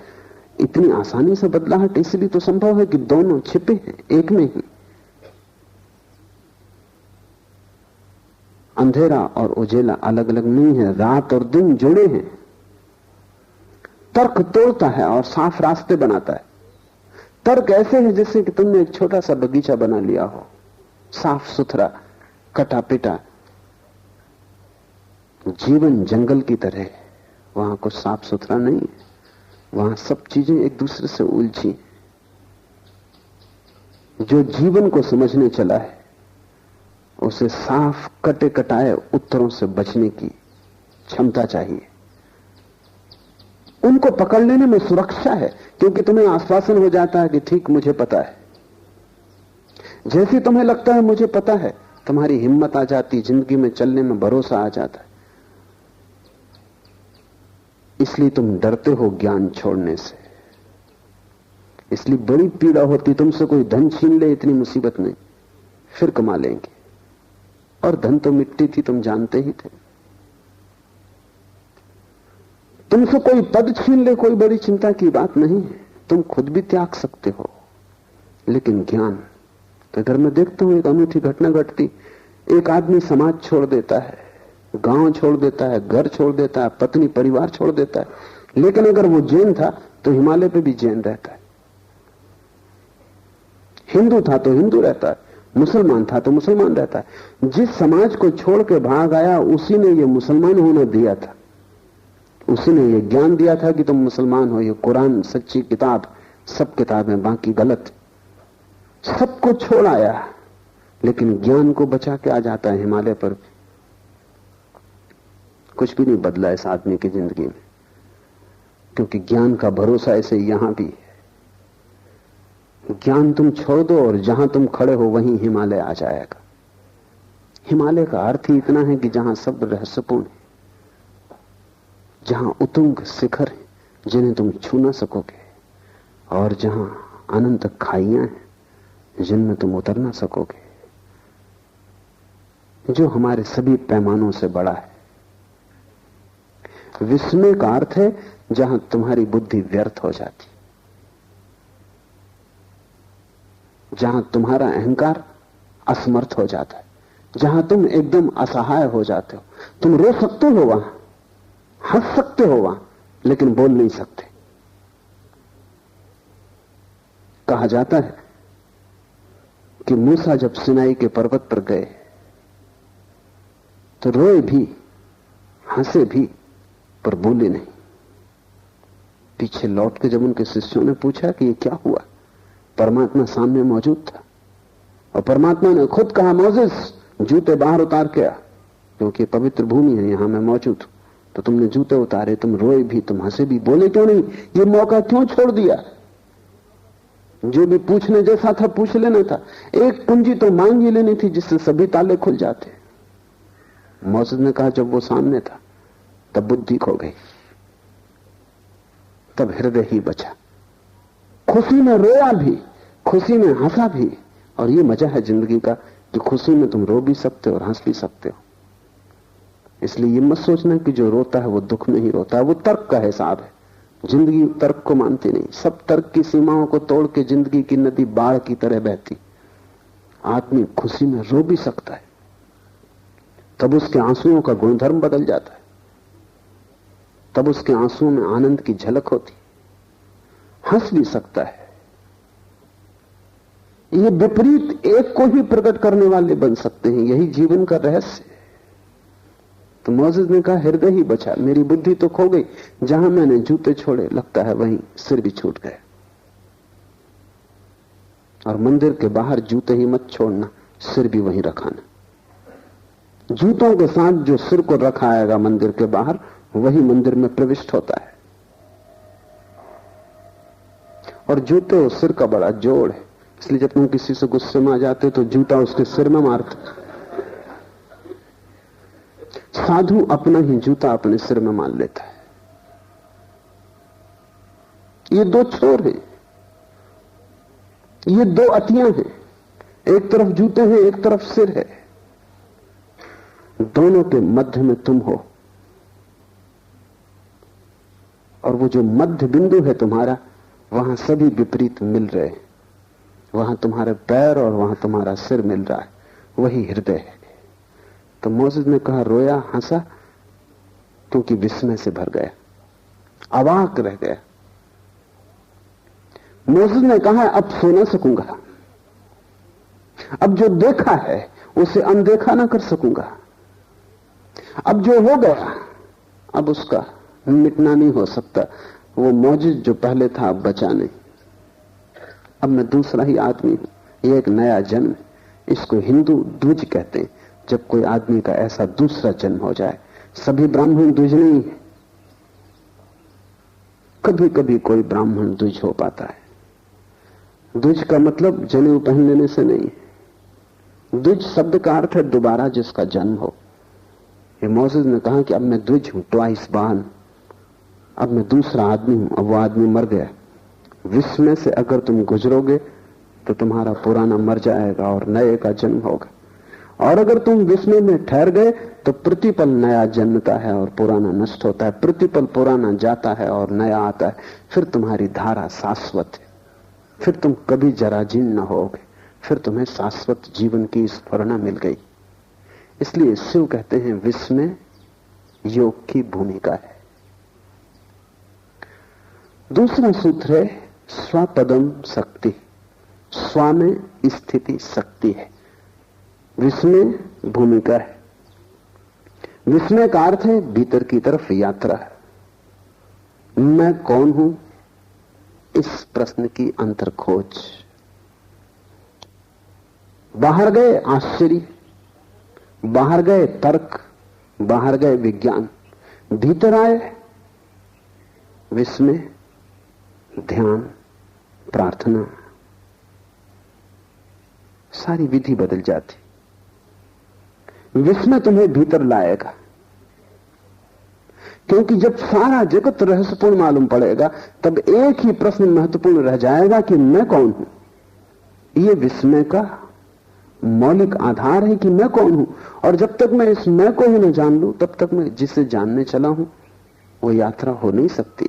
इतनी आसानी से बदलाहट इसलिए तो संभव है कि दोनों छिपे हैं एक में ही। अंधेरा और उजेला अलग अलग नहीं है, रात और दिन जुड़े हैं। तर्क तोड़ता है और साफ रास्ते बनाता है। तर्क ऐसे है जैसे कि तुमने एक छोटा सा बगीचा बना लिया हो, साफ सुथरा, कटा पिटा। जीवन जंगल की तरह, वहां कुछ साफ सुथरा नहीं है, वहां सब चीजें एक दूसरे से उलझी। जो जीवन को समझने चला है उसे साफ कटे कटाए उत्तरों से बचने की क्षमता चाहिए। उनको पकड़ लेने में सुरक्षा है, क्योंकि तुम्हें आश्वासन हो जाता है कि ठीक मुझे पता है। जैसे तुम्हें लगता है मुझे पता है, तुम्हारी हिम्मत आ जाती, जिंदगी में चलने में भरोसा आ जाता है। इसलिए तुम डरते हो ज्ञान छोड़ने से, इसलिए बड़ी पीड़ा होती। तुमसे कोई धन छीन ले इतनी मुसीबत नहीं, फिर कमा लेंगे। और धन तो मिट्टी थी, तुम जानते ही थे। तुमसे कोई पद छीन ले कोई बड़ी चिंता की बात नहीं है, तुम खुद भी त्याग सकते हो। लेकिन ज्ञान, तो इधर मैं देखता हूं एक अनूठी घटना घटती। एक आदमी समाज छोड़ देता है, गांव छोड़ देता है, घर छोड़ देता है, पत्नी परिवार छोड़ देता है, लेकिन अगर वो जैन था तो हिमालय पे भी जैन रहता है, हिंदू था तो हिंदू रहता है, मुसलमान था तो मुसलमान रहता है। जिस समाज को छोड़ के भाग आया उसी ने ये मुसलमान होना दिया था, उसी ने ये ज्ञान दिया था कि तुम मुसलमान हो, ये कुरान सच्ची किताब, सब किताबें बाकी गलत। सबको छोड़ आया लेकिन ज्ञान को बचा के आ जाता है हिमालय पर। कुछ भी नहीं बदला इस आदमी की जिंदगी में, क्योंकि ज्ञान का भरोसा ऐसे यहां भी है। ज्ञान तुम छोड़ दो और जहां तुम खड़े हो वहीं हिमालय आ जाएगा। हिमालय का अर्थ ही इतना है कि जहां सब रहस्यपूर्ण है, जहां उतुंग शिखर है जिन्हें तुम छू ना सकोगे, और जहां अनंत खाइयां हैं जिनमें तुम उतर ना सकोगे, जो हमारे सभी पैमानों से बड़ा है। विस्मय का अर्थ है जहां तुम्हारी बुद्धि व्यर्थ हो जाती, जहां तुम्हारा अहंकार असमर्थ हो जाता है, जहां तुम एकदम असहाय हो जाते हो। तुम रो सकते हो वहां, हंस सकते हो वहां, लेकिन बोल नहीं सकते। कहा जाता है कि मूसा जब सिनाई के पर्वत पर गए तो रोए भी, हंसे भी, पर बोले नहीं। पीछे लौट के जब उनके शिष्यों ने पूछा कि ये क्या हुआ, परमात्मा सामने मौजूद था और परमात्मा ने खुद कहा, मोसेस जूते बाहर उतार के आ, क्योंकि पवित्र भूमि है, यहां मैं मौजूद हूं। तो तुमने जूते उतारे, तुम रोए भी, तुम हंसे भी, बोले क्यों नहीं? ये मौका क्यों छोड़ दिया? जो भी पूछने जैसा था पूछ लेना था। एक कुंजी तो मांग ही लेनी थी जिससे सभी ताले खुल जाते। मौसेस ने कहा जब वो सामने था तब बुद्धि खो गई, तब हृदय ही बचा। खुशी में रोया भी, खुशी में हंसा भी। और ये मजा है जिंदगी का कि खुशी में तुम रो भी सकते हो और हंस भी सकते हो। इसलिए ये मत सोचना कि जो रोता है वो दुख में ही रोता है, वो तर्क का हिसाब है। जिंदगी तर्क को मानती नहीं। सब तर्क की सीमाओं को तोड़ के जिंदगी की नदी बाढ़ की तरह बहती। आदमी खुशी में रो भी सकता है, तब उसके आंसुओं का गुणधर्म बदल जाता है, तब उसके आंसुओं में आनंद की झलक होती। हंस भी सकता है। ये विपरीत एक को ही प्रकट करने वाले बन सकते हैं, यही जीवन का रहस्य है। तो मोसेस ने कहा हृदय ही बचा, मेरी बुद्धि तो खो गई। जहां मैंने जूते छोड़े लगता है वहीं सिर भी छूट गया। और मंदिर के बाहर जूते ही मत छोड़ना, सिर भी वहीं रखाना। जूतों के साथ जो सिर को रखाएगा मंदिर के बाहर, वही मंदिर में प्रविष्ट होता है। और जूते और सिर का बड़ा जोड़ है, इसलिए जब तुम किसी से गुस्से में आ जाते तो जूता उसके सिर में मारते। साधु अपना ही जूता अपने सिर में मार लेता है। ये दो छोर हैं, ये दो अतियां हैं। एक तरफ जूते हैं, एक तरफ सिर है। दोनों के मध्य में तुम हो, और वो जो मध्य बिंदु है तुम्हारा, वहां सभी विपरीत मिल रहे हैं। वहां तुम्हारे पैर और वहां तुम्हारा सिर मिल रहा है, वही हृदय है। तो मोसेस ने कहा रोया, हंसा, क्योंकि विस्मय से भर गया, अवाक रह गया। मोसेस ने कहा अब सो ना सकूंगा, अब जो देखा है उसे अनदेखा ना कर सकूंगा। अब जो हो गया अब उसका मिटना नहीं हो सकता। वो मौजूद जो पहले था अब बचा नहीं। अब मैं दूसरा ही आदमी हूं, ये एक नया जन्म। इसको हिंदू द्विज कहते हैं, जब कोई आदमी का ऐसा दूसरा जन्म हो जाए। सभी ब्राह्मण द्विज नहीं है, कभी कभी कोई ब्राह्मण द्विज हो पाता है। द्विज का मतलब जनेऊ पहन लेने से नहीं। द्विज शब्द का अर्थ है दोबारा जिसका जन्म हो। ये मोसेस ने कहा कि अब मैं द्विज हूं, ट्वाइस बॉर्न, अब मैं दूसरा आदमी हूं। अब वो आदमी मर गया। विस्मय से अगर तुम गुजरोगे तो तुम्हारा पुराना मर जाएगा और नए का जन्म होगा। और अगर तुम विस्मय में ठहर गए तो प्रतिपल नया जन्मता है और पुराना नष्ट होता है। प्रतिपल पुराना जाता है और नया आता है। फिर तुम्हारी धारा शाश्वत है। फिर तुम कभी जराजीर्ण न होगे, फिर तुम्हें शाश्वत जीवन की स्फुरणा मिल गई। इसलिए शिव कहते हैं विस्मय योग की भूमिका है। दूसरा सूत्र है स्वपदम शक्ति, स्व में स्थिति शक्ति है, विस्मय भूमिका है। विस्मय का अर्थ है भीतर की तरफ यात्रा है। मैं कौन हूं, इस प्रश्न की अंतर खोज। बाहर गए आश्चर्य, बाहर गए तर्क, बाहर गए विज्ञान, भीतर आए विस्मय, ध्यान, प्रार्थना, सारी विधि बदल जाती। विस्मय तुम्हें भीतर लाएगा, क्योंकि जब सारा जगत रहस्यपूर्ण मालूम पड़ेगा तब एक ही प्रश्न महत्वपूर्ण रह जाएगा कि मैं कौन हूं। यह विस्मय का मौलिक आधार है कि मैं कौन हूं। और जब तक मैं इस मैं को ही न जान लूं तब तक मैं जिसे जानने चला हूं वो यात्रा हो नहीं सकती।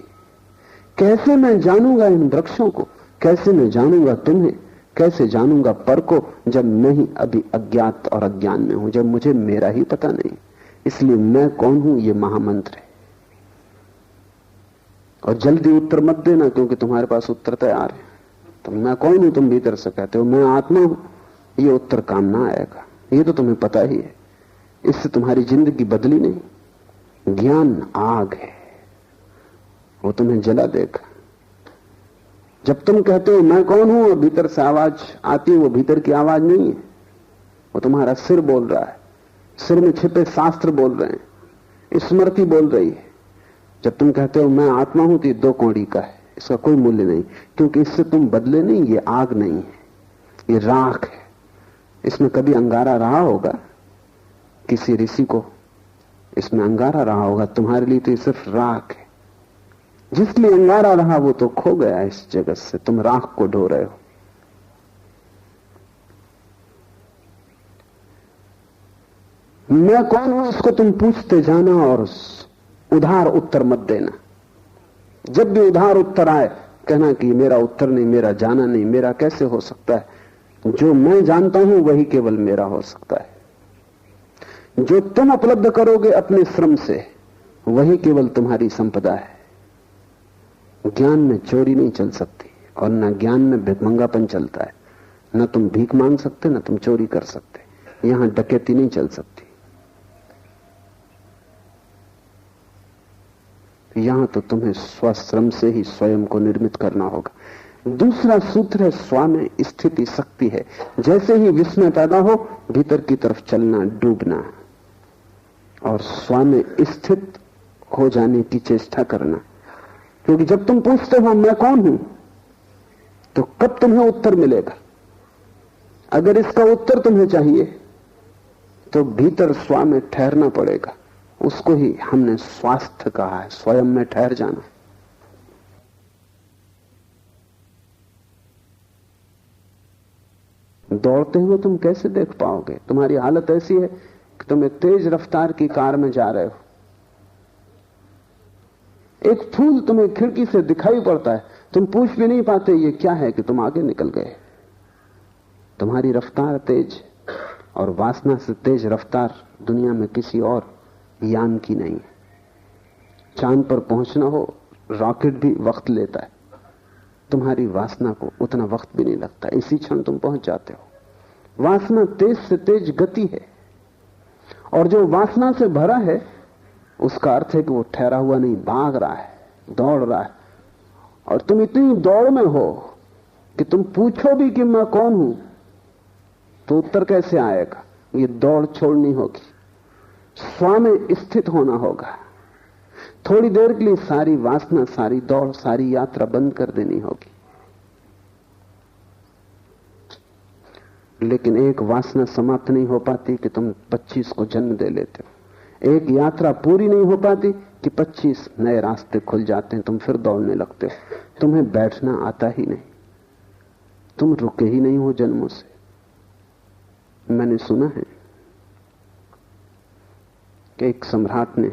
कैसे मैं जानूंगा इन वृक्षों को, कैसे मैं जानूंगा तुम्हें, कैसे जानूंगा पर को, जब मैं ही अभी अज्ञात और अज्ञान में हूं, जब मुझे मेरा ही पता नहीं। इसलिए मैं कौन हूं ये महामंत्र है। और जल्दी उत्तर मत देना, क्योंकि तुम्हारे पास उत्तर तैयार है। तो मैं कौन हूं तुम भीतर से कहते हो मैं आत्मा हूं, ये उत्तर काम ना आएगा। ये तो तुम्हें पता ही है, इससे तुम्हारी जिंदगी बदली नहीं। ज्ञान आग है, वो तुम्हें जला देगा। जब तुम कहते हो मैं कौन हूं और भीतर से आवाज आती है, वो भीतर की आवाज नहीं है, वो तुम्हारा सिर बोल रहा है। सिर में छिपे शास्त्र बोल रहे हैं, स्मृति बोल रही है। जब तुम कहते हो मैं आत्मा हूं तो ये 2 कौड़ी का है, इसका कोई मूल्य नहीं, क्योंकि इससे तुम बदले नहीं। ये आग नहीं है, ये राख है। इसमें कभी अंगारा रहा होगा, किसी ऋषि को इसमें अंगारा रहा होगा, तुम्हारे लिए तो ये सिर्फ राख है। जिसलिए अंगारा रहा वो तो खो गया इस जगत से, तुम राख को ढो रहे हो। मैं कौन हूं इसको तुम पूछते जाना और उधार उत्तर मत देना। जब भी उधार उत्तर आए कहना कि मेरा उत्तर नहीं, मेरा जाना नहीं, मेरा कैसे हो सकता है। जो मैं जानता हूं वही केवल मेरा हो सकता है। जो तुम उपलब्ध करोगे अपने श्रम से वही केवल तुम्हारी संपदा है। ज्ञान में चोरी नहीं चल सकती और न ज्ञान में भिखमंगापन चलता है। न तुम भीख मांग सकते, न तुम चोरी कर सकते। यहां डकैती नहीं चल सकती। यहां तो तुम्हें स्वश्रम से ही स्वयं को निर्मित करना होगा। दूसरा सूत्र है स्व में स्थिति शक्ति है। जैसे ही विस्मय पैदा हो भीतर की तरफ चलना, डूबना और स्व में स्थित हो जाने की चेष्टा करना। क्योंकि जब तुम पूछते हो मैं कौन हूं तो कब तुम्हें उत्तर मिलेगा। अगर इसका उत्तर तुम्हें चाहिए तो भीतर स्व में ठहरना पड़ेगा। उसको ही हमने स्वास्थ्य कहा है, स्वयं में ठहर जाना। दौड़ते हुए तुम कैसे देख पाओगे? तुम्हारी हालत ऐसी है कि तुम एक तेज रफ्तार की कार में जा रहे हो, एक फूल तुम्हें खिड़की से दिखाई पड़ता है, तुम पूछ भी नहीं पाते ये क्या है कि तुम आगे निकल गए। तुम्हारी रफ्तार तेज, और वासना से तेज रफ्तार दुनिया में किसी और यान की नहीं है। चांद पर पहुंचना हो रॉकेट भी वक्त लेता है, तुम्हारी वासना को उतना वक्त भी नहीं लगता, इसी क्षण तुम पहुंच जाते हो। वासना तेज से तेज गति है, और जो वासना से भरा है उसका अर्थ है कि वो ठहरा हुआ नहीं, भाग रहा है, दौड़ रहा है। और तुम इतनी दौड़ में हो कि तुम पूछो भी कि मैं कौन हूं तो उत्तर कैसे आएगा। ये दौड़ छोड़नी होगी, स्व में स्थित होना होगा। थोड़ी देर के लिए सारी वासना, सारी दौड़, सारी यात्रा बंद कर देनी होगी। लेकिन एक वासना समाप्त नहीं हो पाती कि तुम 25 को जन्म दे लेते हो। एक यात्रा पूरी नहीं हो पाती कि 25 नए रास्ते खुल जाते हैं, तुम फिर दौड़ने लगते हो। तुम्हें बैठना आता ही नहीं, तुम रुके ही नहीं हो जन्मों से। मैंने सुना है कि एक सम्राट ने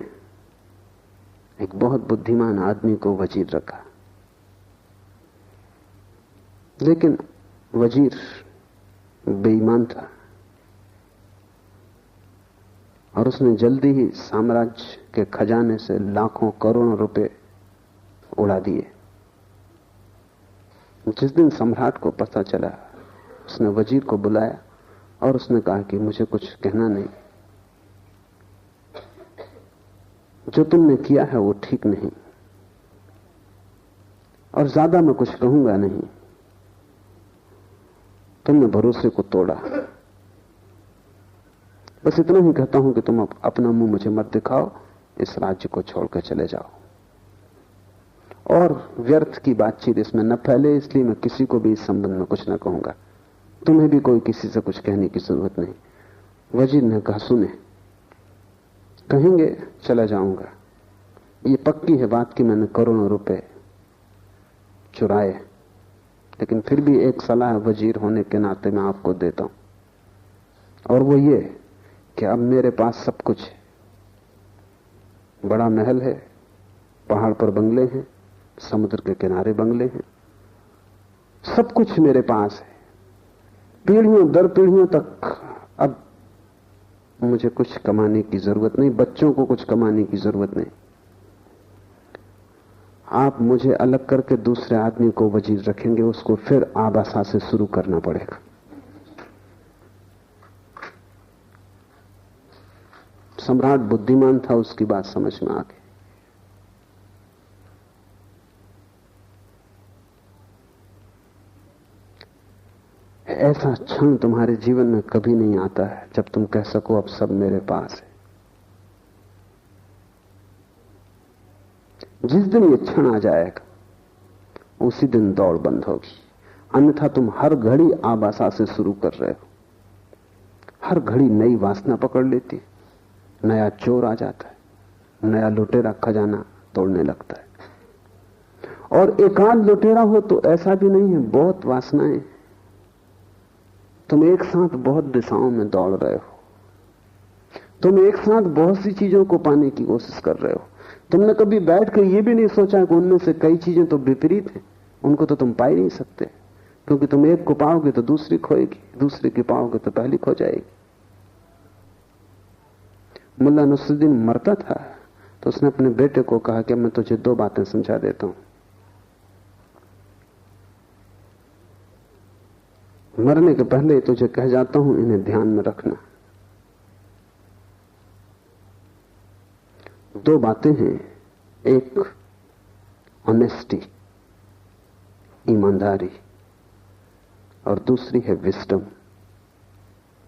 एक बहुत बुद्धिमान आदमी को वजीर रखा। लेकिन वजीर बेईमान था और उसने जल्दी ही साम्राज्य के खजाने से लाखों करोड़ों रुपए उड़ा दिए। जिस दिन सम्राट को पता चला, उसने वजीर को बुलाया और उसने कहा कि मुझे कुछ कहना नहीं, जो तुमने किया है वो ठीक नहीं और ज्यादा मैं कुछ कहूंगा नहीं। तुमने भरोसे को तोड़ा। बस इतना ही कहता हूं कि तुम अपना मुंह मुझे मत दिखाओ, इस राज्य को छोड़कर चले जाओ और व्यर्थ की बातचीत इसमें न फैले, इसलिए मैं किसी को भी इस संबंध में कुछ न कहूंगा। तुम्हें भी कोई किसी से कुछ कहने की जरूरत नहीं। वजीर ने कहा, सुने, कहेंगे चला जाऊंगा, ये पक्की है बात कि मैंने करोड़ों रुपए चुराए, लेकिन फिर भी एक सलाह वजीर होने के नाते मैं आपको देता हूं, और वो ये कि अब मेरे पास सब कुछ है। बड़ा महल है, पहाड़ पर बंगले हैं, समुद्र के किनारे बंगले हैं, सब कुछ मेरे पास है, पीढ़ियों दर पीढ़ियों तक। अब मुझे कुछ कमाने की जरूरत नहीं, बच्चों को कुछ कमाने की जरूरत नहीं। आप मुझे अलग करके दूसरे आदमी को वजीर रखेंगे, उसको फिर आबासा से शुरू करना पड़ेगा। सम्राट बुद्धिमान था, उसकी बात समझ में आ गई। ऐसा क्षण तुम्हारे जीवन में कभी नहीं आता है जब तुम कह सको अब सब मेरे पास है। जिस दिन ये क्षण आ जाएगा उसी दिन दौड़ बंद होगी, अन्यथा तुम हर घड़ी आबासा से शुरू कर रहे हो। हर घड़ी नई वासना पकड़ लेती है, नया चोर आ जाता है, नया लुटेरा खजाना तोड़ने लगता है। और एकांत लुटेरा हो तो ऐसा भी नहीं है, बहुत वासनाएं, तुम एक साथ बहुत दिशाओं में दौड़ रहे हो, तुम एक साथ बहुत सी चीजों को पाने की कोशिश कर रहे हो। तुमने कभी बैठ कर यह भी नहीं सोचा कि उनमें से कई चीजें तो विपरीत हैं, उनको तो तुम पा ही नहीं सकते, क्योंकि तुम एक को पाओगे तो दूसरी खोएगी, दूसरी की पाओगे तो पहली खो जाएगी। मुल्ला नसरुद्दीन मरता था तो उसने अपने बेटे को कहा कि मैं तुझे दो बातें समझा देता हूं, मरने के पहले तुझे कह जाता हूं, इन्हें ध्यान में रखना। दो बातें हैं, एक ऑनेस्टी, ईमानदारी, और दूसरी है विजडम,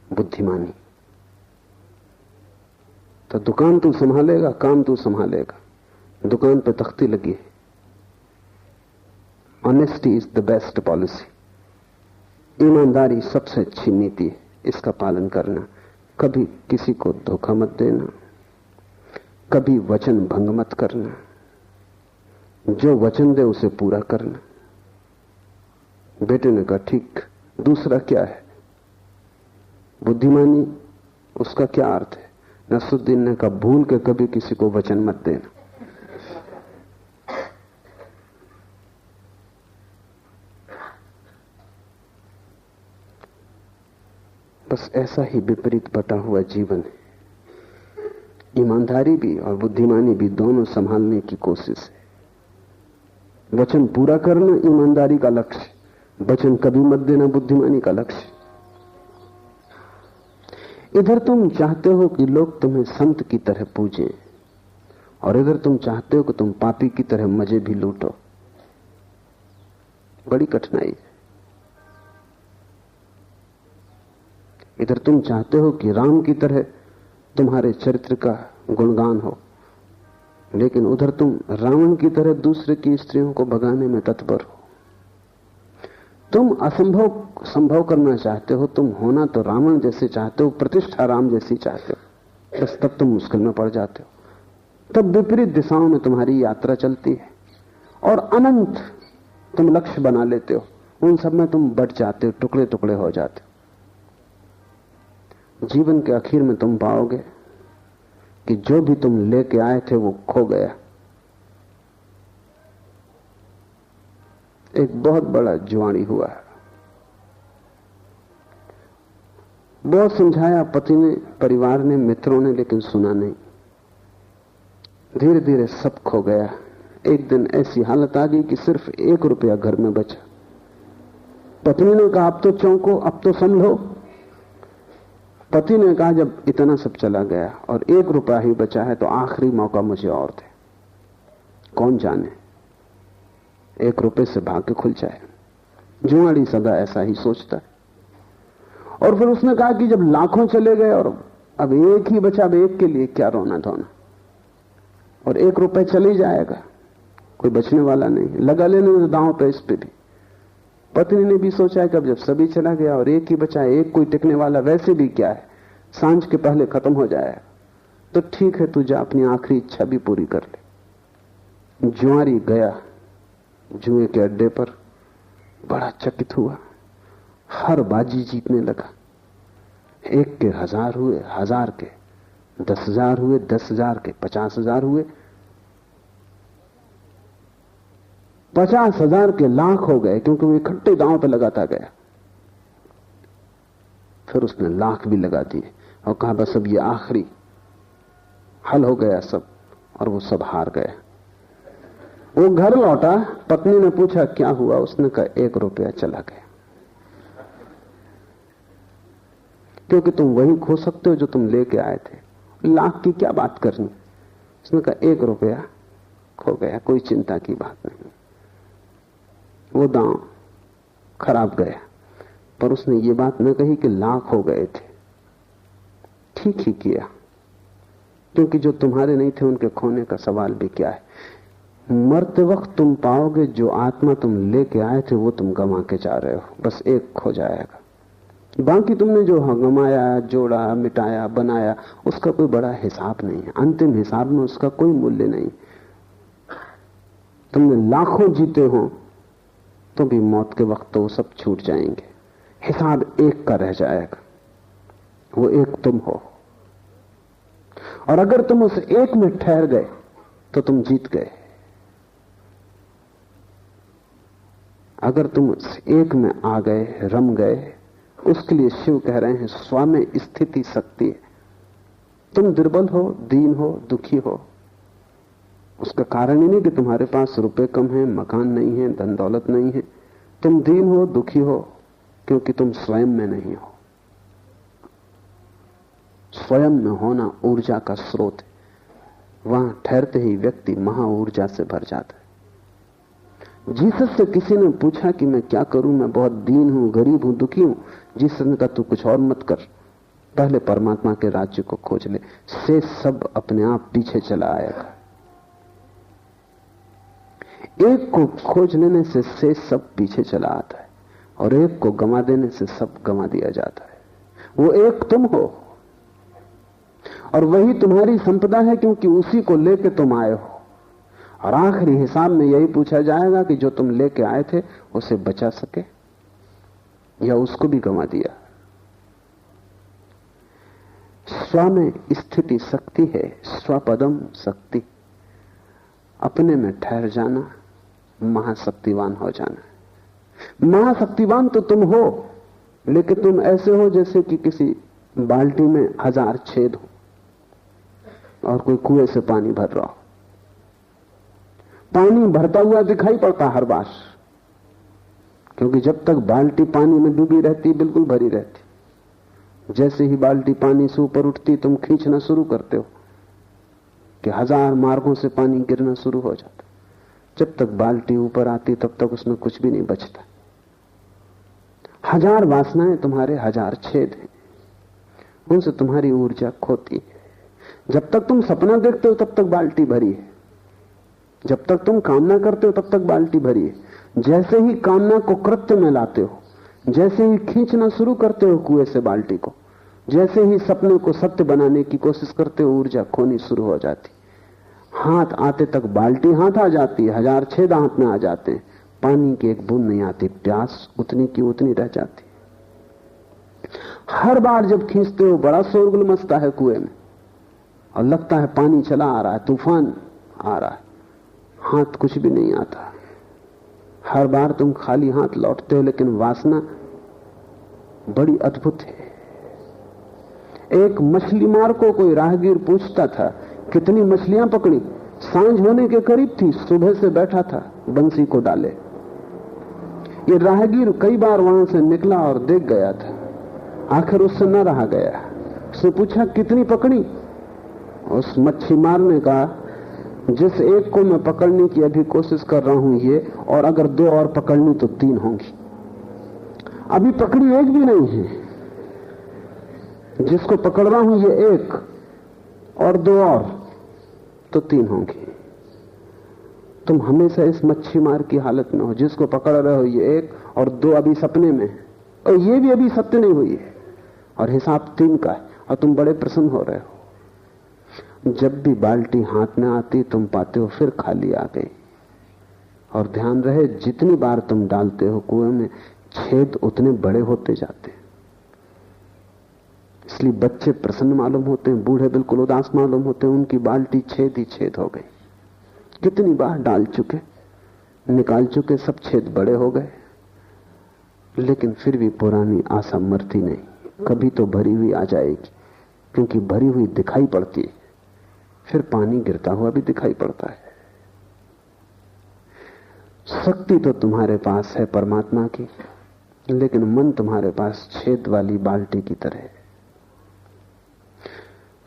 बुद्धिमानी। तो दुकान तू संभालेगा, काम तू संभालेगा, दुकान पे तख्ती लगी है। Honesty is the best policy, ईमानदारी सबसे अच्छी नीति है, इसका पालन करना। कभी किसी को धोखा मत देना, कभी वचन भंग मत करना, जो वचन दे उसे पूरा करना। बेटे ने कहा ठीक, दूसरा क्या है? बुद्धिमानी, उसका क्या अर्थ है? नसरुद्दीन ने कहा भूल के कभी किसी को वचन मत देना। बस ऐसा ही विपरीत बटा हुआ जीवन है। ईमानदारी भी और बुद्धिमानी भी दोनों संभालने की कोशिश है। वचन पूरा करना ईमानदारी का लक्ष्य, वचन कभी मत देना बुद्धिमानी का लक्ष्य। इधर तुम चाहते हो कि लोग तुम्हें संत की तरह पूजें, और इधर तुम चाहते हो कि तुम पापी की तरह मजे भी लूटो। बड़ी कठिनाई है। इधर तुम चाहते हो कि राम की तरह तुम्हारे चरित्र का गुणगान हो, लेकिन उधर तुम रावण की तरह दूसरे की स्त्रियों को भगाने में तत्पर हो। तुम असंभव संभव करना चाहते हो, तुम होना तो रावण जैसे चाहते हो, प्रतिष्ठा राम जैसी चाहते हो, बस तब तुम मुश्किल में पड़ जाते हो। तब विपरीत दिशाओं में तुम्हारी यात्रा चलती है और अनंत तुम लक्ष्य बना लेते हो, उन सब में तुम बट जाते हो, टुकड़े टुकड़े हो जाते हो। जीवन के आखिर में तुम पाओगे कि जो भी तुम लेके आए थे वो खो गया। एक बहुत बड़ा जुआड़ी हुआ। बहुत समझाया पति ने, परिवार ने, मित्रों ने, लेकिन सुना नहीं। धीरे धीरे सब खो गया। एक दिन ऐसी हालत आ गई कि सिर्फ 1 रुपया घर में बचा। पत्नी ने कहा अब तो चौंको, अब तो संभलो। पति ने कहा जब इतना सब चला गया और 1 रुपया ही बचा है तो आखिरी मौका मुझे और दे। कौन जाने 1 रुपये से भाग्य खुल जाए। जुआड़ी सदा ऐसा ही सोचता है। और फिर उसने कहा कि जब लाखों चले गए और अब 1 ही बचा, अब 1 के लिए क्या रोना धोना, और 1 रुपये चले जाएगा, कोई बचने वाला नहीं, लगा लेने दांव पे इस पे भी। पत्नी ने भी सोचा कि अब जब सभी चला गया और 1 ही बचा, 1 कोई टिकने वाला वैसे भी क्या है, सांझ के पहले खत्म हो जाएगा, तो ठीक है तू जा अपनी आखिरी इच्छा भी पूरी कर ले। जुआरी गया जुए के अड्डे पर, बड़ा चकित हुआ। हर बाजी जीतने लगा। 1 के 1000 हुए, 1000 के 10,000 हुए, 10,000 के 50,000 हुए, 50,000 के लाख हो गए, क्योंकि वो इकट्ठे दांव पे लगाता गया। फिर उसने लाख भी लगा दिए और कहा बस अब ये आखिरी हल हो गया सब, और वो सब हार गया। वो घर लौटा, पत्नी ने पूछा क्या हुआ, उसने कहा 1 रुपया चला गया। क्योंकि तुम वही खो सकते हो जो तुम लेके आए थे, लाख की क्या बात करनी। उसने कहा 1 रुपया खो गया, कोई चिंता की बात नहीं। वो दांव खराब गया, पर उसने ये बात न कही कि लाख हो गए थे। ठीक ही किया, क्योंकि जो तुम्हारे नहीं थे उनके खोने का सवाल भी क्या है। मरते वक्त तुम पाओगे जो आत्मा तुम लेके आए थे वो तुम गंवा के जा रहे हो, बस 1 खो जाएगा। बाकी तुमने जो गंवाया, जोड़ा, मिटाया, बनाया, उसका कोई बड़ा हिसाब नहीं है। अंतिम हिसाब में उसका कोई मूल्य नहीं। तुमने लाखों जीते हो तो भी मौत के वक्त तो वो सब छूट जाएंगे। हिसाब 1 का रह जाएगा, वो 1 तुम हो। और अगर तुम उस 1 में ठहर गए तो तुम जीत गए। अगर तुम उस 1 में आ गए, रम गए, उसके लिए शिव कह रहे हैं स्व में स्थिति शक्ति है। तुम दुर्बल हो, दीन हो, दुखी हो, उसका कारण ही नहीं कि तुम्हारे पास रुपए कम है, मकान नहीं है, धन दौलत नहीं है। तुम दीन हो, दुखी हो, क्योंकि तुम स्वयं में नहीं हो। स्वयं में होना ऊर्जा का स्रोत है। वहां ठहरते ही व्यक्ति महा ऊर्जा से भर जाता है। जीसस से किसी ने पूछा कि मैं क्या करूं, मैं बहुत दीन हूं, गरीब हूं, दुखी हूं। जीसस ने कहा तू कुछ और मत कर, पहले परमात्मा के राज्य को खोज ले, से सब अपने आप पीछे चला आएगा। 1 को खोज लेने से सब पीछे चला आता है, और 1 को गंवा देने से सब गंवा दिया जाता है। वो 1 तुम हो, और वही तुम्हारी संपदा है, क्योंकि उसी को लेके तुम आए हो। और आखिरी हिसाब में यही पूछा जाएगा कि जो तुम लेके आए थे उसे बचा सके या उसको भी गंवा दिया। स्व में स्थिति शक्ति है, स्वपदम शक्ति। अपने में ठहर जाना, महाशक्तिवान हो जाना। महाशक्तिवान तो तुम हो, लेकिन तुम ऐसे हो जैसे कि किसी बाल्टी में 1000 छेद हो और कोई कुएं से पानी भर रहा हो। पानी भरता हुआ दिखाई पड़ता हर बार, क्योंकि जब तक बाल्टी पानी में डूबी रहती, बिल्कुल भरी रहती। जैसे ही बाल्टी पानी से ऊपर उठती, तुम खींचना शुरू करते हो कि 1000 मार्गों से पानी गिरना शुरू हो जाता। जब तक बाल्टी ऊपर आती तब तक उसमें कुछ भी नहीं बचता। 1000 वासनाएं तुम्हारे 1000 छेद हैं, उनसे तुम्हारी ऊर्जा खोती है। जब तक तुम सपना देखते हो तब तक बाल्टी भरी है, जब तक तुम कामना करते हो तब तक बाल्टी भरी है। जैसे ही कामना को कृत्य में लाते हो, जैसे ही खींचना शुरू करते हो कुएं से बाल्टी को, जैसे ही सपने को सत्य बनाने की कोशिश करते हो, ऊर्जा खोनी शुरू हो जाती। हाथ आते तक बाल्टी हाथ आ जाती है, 1000 छेद हाथ में आ जाते हैं, पानी की एक बूंद नहीं आती, प्यास उतनी की उतनी रह जाती। हर बार जब खींचते हो बड़ा शोरगुल मचता है कुएं में, और लगता है पानी चला आ रहा है, तूफान आ रहा है, हाथ कुछ भी नहीं आता। हर बार तुम खाली हाथ लौटते हो, लेकिन वासना बड़ी अद्भुत है। एक मछली मार को कोई राहगीर पूछता था, कितनी मछलियां पकड़ी? सांझ होने के करीब थी, सुबह से बैठा था बंसी को डाले। ये राहगीर कई बार वहां से निकला और देख गया था। आखिर उससे न रहा गया, उसने पूछा कितनी पकड़ी? उस मच्छी मार ने कहा, जिस एक को मैं पकड़ने की अभी कोशिश कर रहा हूं ये, और अगर 2 और पकड़नी तो 3 होंगी। अभी पकड़ी एक भी नहीं है, जिसको पकड़ रहा हूं ये 1 और 2 और तो 3 होंगी। तुम हमेशा इस मच्छी मार की हालत में हो, जिसको पकड़ रहे हो ये 1 और 2 अभी सपने में, और ये भी अभी सत्य नहीं हुई है, और हिसाब 3 का है, और तुम बड़े प्रसन्न हो रहे हो। जब भी बाल्टी हाथ में आती तुम पाते हो फिर खाली आ गई। और ध्यान रहे, जितनी बार तुम डालते हो कुएं में, छेद उतने बड़े होते जाते हैं। इसलिए बच्चे प्रसन्न मालूम होते हैं, बूढ़े बिल्कुल उदास मालूम होते हैं। उनकी बाल्टी छेद ही छेद हो गई। कितनी बार डाल चुके, निकाल चुके, सब छेद बड़े हो गए, लेकिन फिर भी पुरानी आशा मरती नहीं। कभी तो भरी हुई आ जाएगी, क्योंकि भरी हुई दिखाई पड़ती है, फिर पानी गिरता हुआ भी दिखाई पड़ता है। शक्ति तो तुम्हारे पास है परमात्मा की, लेकिन मन तुम्हारे पास छेद वाली बाल्टी की तरह है।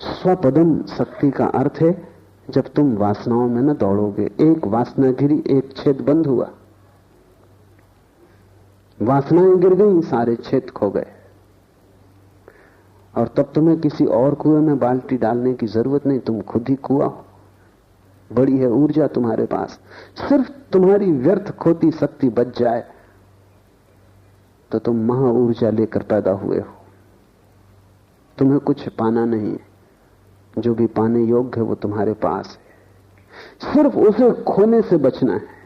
स्वपदम शक्ति का अर्थ है जब तुम वासनाओं में न दौड़ोगे। एक वासना गिरी, एक छेद बंद हुआ, वासनाएं गिर गई, सारे छेद खो गए, और तब तुम्हें किसी और कुएं में बाल्टी डालने की जरूरत नहीं, तुम खुद ही कुआं हो। बड़ी है ऊर्जा तुम्हारे पास। सिर्फ तुम्हारी व्यर्थ खोती शक्ति बच जाए तो तुम महा ऊर्जा लेकर पैदा हुए हो। तुम्हें कुछ पाना नहीं है, जो भी पाने योग्य है वो तुम्हारे पास है। सिर्फ उसे खोने से बचना है।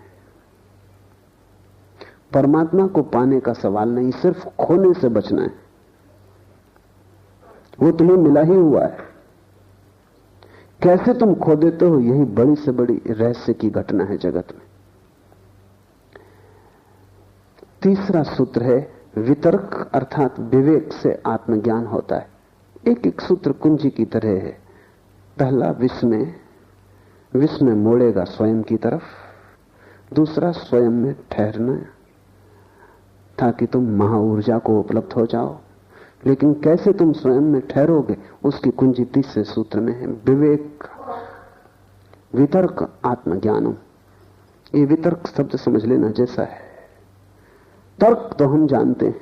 परमात्मा को पाने का सवाल नहीं, सिर्फ खोने से बचना है। वो तुम्हें मिला ही हुआ है। कैसे तुम खो देते हो, यही बड़ी से बड़ी रहस्य की घटना है जगत में। तीसरा सूत्र है वितर्क, अर्थात विवेक से आत्मज्ञान होता है। एक एक सूत्र कुंजी की तरह है। पहला विश्व में मोड़ेगा स्वयं की तरफ। दूसरा स्वयं में ठहरना, ताकि तुम महा ऊर्जा को उपलब्ध हो जाओ। लेकिन कैसे तुम स्वयं में ठहरोगे, उसकी कुंजी तीसरे सूत्र में है। विवेक, वितर्क, आत्मज्ञानम। ये वितर्क शब्द समझ लेना जैसा है। तर्क तो हम जानते हैं,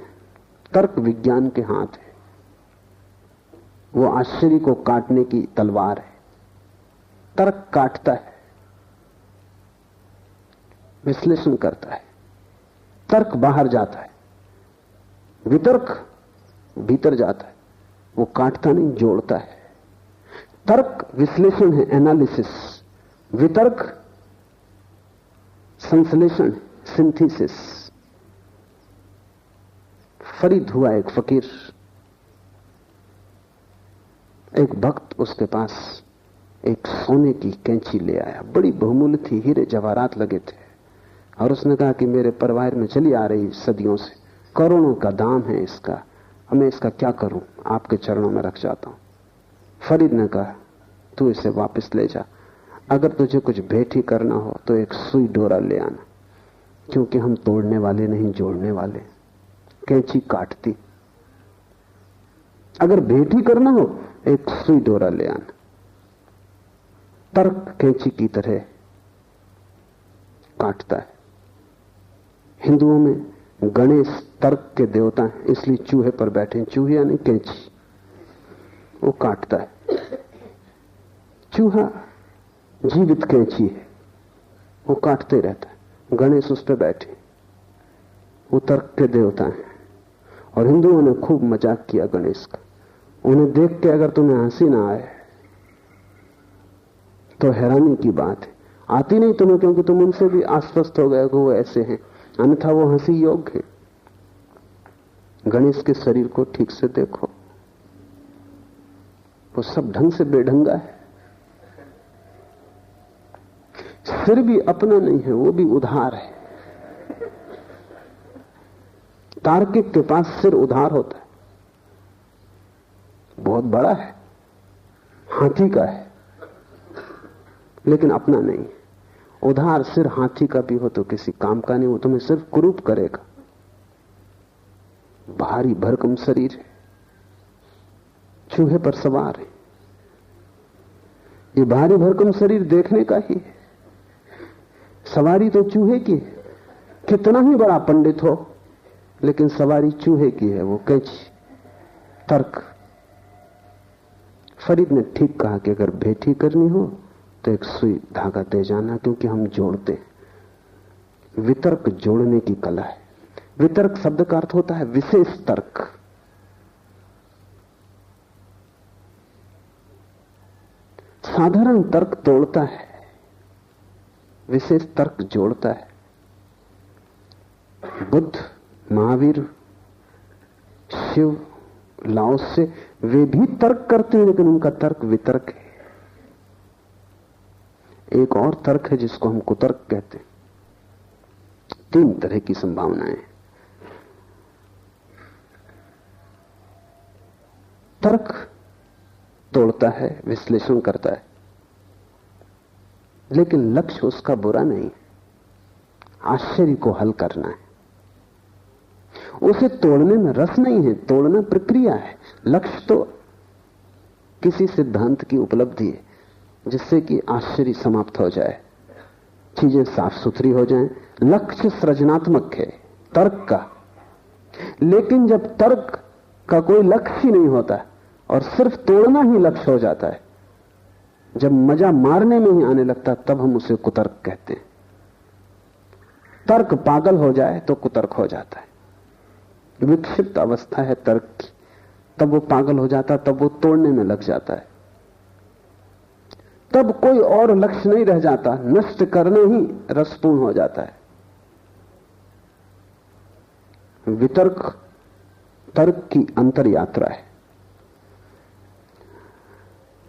तर्क विज्ञान के हाथ है। वो आश्चर्य को काटने की तलवार है। तर्क काटता है, विश्लेषण करता है। तर्क बाहर जाता है, वितर्क भीतर जाता है। वो काटता नहीं, जोड़ता है। तर्क विश्लेषण है, एनालिसिस। वितर्क संश्लेषण, सिंथेसिस। फरीद हुआ एक फकीर, एक भक्त उसके पास एक सोने की कैंची ले आया। बड़ी बहुमूल्य थी, हीरे जवाहरात लगे थे। और उसने कहा कि मेरे परिवार में चली आ रही सदियों से, करोड़ों का दाम है इसका, मैं इसका क्या करूं, आपके चरणों में रख जाता हूं। फरीद ने कहा तू इसे वापस ले जा। अगर तुझे कुछ भेंट ही करना हो तो एक सुई डोरा ले आना, क्योंकि हम तोड़ने वाले नहीं, जोड़ने वाले। कैंची काटती। अगर भेंट ही करना हो एक सुई डोरा ले आना। तर्क कैंची की तरह काटता है। हिंदुओं में गणेश तर्क के देवता हैं, इसलिए चूहे पर बैठे। चूहे यानी कैंची, वो काटता है। चूहा जीवित कैंची है, वो काटते रहता है। गणेश उस पर बैठे, वो तर्क के देवता हैं। और हिंदुओं ने खूब मजाक किया गणेश का। उन्हें देख के अगर तुम्हें हंसी ना आए तो हैरानी की बात है। आती नहीं तुम्हें, क्योंकि तुम उनसे भी आश्वस्त हो गए कि वो ऐसे हैं, अन्यथा वो हंसी योग्य है। गणेश के शरीर को ठीक से देखो, वो सब ढंग से बेढंगा है। सिर भी अपना नहीं है, वो भी उधार है। तार्किक के पास सिर उधार होता है, बहुत बड़ा है, हाथी का है, लेकिन अपना नहीं। उधार सिर हाथी का भी हो तो किसी काम का नहीं, वो तुम्हें सिर्फ कुरूप करेगा। भारी भरकम शरीर है, चूहे पर सवार है। ये भारी भरकम शरीर देखने का ही है, सवारी तो चूहे की है। कितना ही बड़ा पंडित हो, लेकिन सवारी चूहे की है, वो कैंची, तर्क। फरीद ने ठीक कहा कि अगर भेंट ही करनी हो तो एक सुई धागा दे जाना, क्योंकि हम जोड़ते हैं। वितर्क जोड़ने की कला है। वितर्क शब्द का अर्थ होता है विशेष तर्क। साधारण तर्क तोड़ता है, विशेष तर्क जोड़ता है। बुद्ध, महावीर, शिव, लाओस से वे भी तर्क करते हैं, लेकिन उनका तर्क वितर्क है। एक और तर्क है जिसको हम कुतर्क कहते हैं। 3 तरह की संभावनाएं। तर्क तोड़ता है, विश्लेषण करता है, लेकिन लक्ष्य उसका बुरा नहीं, आश्चर्य को हल करना है। उसे तोड़ने में रस नहीं है, तोड़ना प्रक्रिया है। लक्ष्य तो किसी सिद्धांत की उपलब्धि है जिससे कि आश्चर्य समाप्त हो जाए, चीजें साफ सुथरी हो जाएं। लक्ष्य सृजनात्मक है तर्क का, लेकिन जब तर्क का कोई लक्ष्य ही नहीं होता और सिर्फ तोड़ना ही लक्ष्य हो जाता है, जब मजा मारने में ही आने लगता, तब हम उसे कुतर्क कहते हैं। तर्क पागल हो जाए तो कुतर्क हो जाता है। विक्षिप्त अवस्था है तर्क की, तब वो पागल हो जाता, तब वो तोड़ने में लग जाता है। तब कोई और लक्ष्य नहीं रह जाता, नष्ट करने ही रसपूर्ण हो जाता है। वितर्क तर्क की अंतर यात्रा है।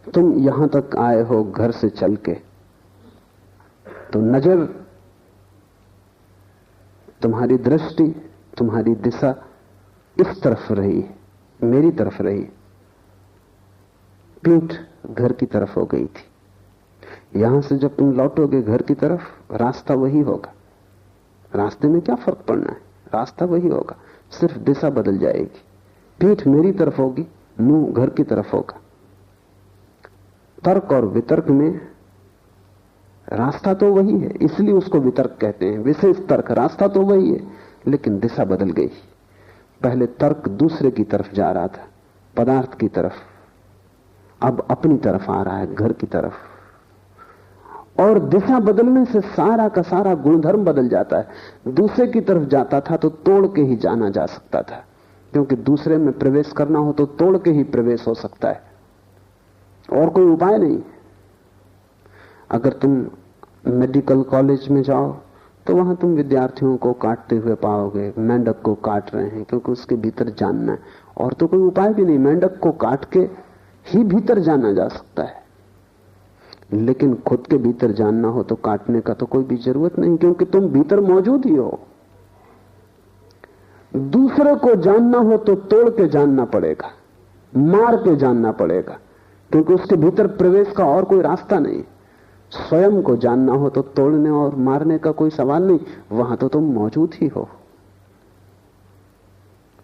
तुम यहां तक आए हो घर से चल के, तो नजर, तुम्हारी दृष्टि, तुम्हारी दिशा इस तरफ रही, मेरी तरफ रही, पीठ घर की तरफ हो गई थी। यहां से जब तुम लौटोगे घर की तरफ, रास्ता वही होगा। रास्ते में क्या फर्क पड़ना है, रास्ता वही होगा, सिर्फ दिशा बदल जाएगी। पीठ मेरी तरफ होगी, मुंह घर की तरफ होगा। तर्क और वितर्क में रास्ता तो वही है, इसलिए उसको वितर्क कहते हैं। विशेष तर्क, रास्ता तो वही है लेकिन दिशा बदल गई। पहले तर्क दूसरे की तरफ जा रहा था, पदार्थ की तरफ, अब अपनी तरफ आ रहा है, घर की तरफ। और दिशा बदलने से सारा का सारा गुणधर्म बदल जाता है। दूसरे की तरफ जाता था तो तोड़ के ही जाना जा सकता था, क्योंकि दूसरे में प्रवेश करना हो तो तोड़ के ही प्रवेश हो सकता है, और कोई उपाय नहीं। अगर तुम मेडिकल कॉलेज में जाओ तो वहां तुम विद्यार्थियों को काटते हुए पाओगे, मेंढक को काट रहे हैं, क्योंकि उसके भीतर जानना है, और तो कोई उपाय भी नहीं। मेंढक को काट के ही भीतर जाना जा सकता है, लेकिन खुद के भीतर जानना हो तो काटने का तो कोई भी जरूरत नहीं, क्योंकि तुम भीतर मौजूद ही हो। दूसरे को जानना हो तो तोड़ के जानना पड़ेगा, मार के जानना पड़ेगा, क्योंकि उसके भीतर प्रवेश का और कोई रास्ता नहीं। स्वयं को जानना हो तो तोड़ने और मारने का कोई सवाल नहीं, वहां तो तुम मौजूद ही हो।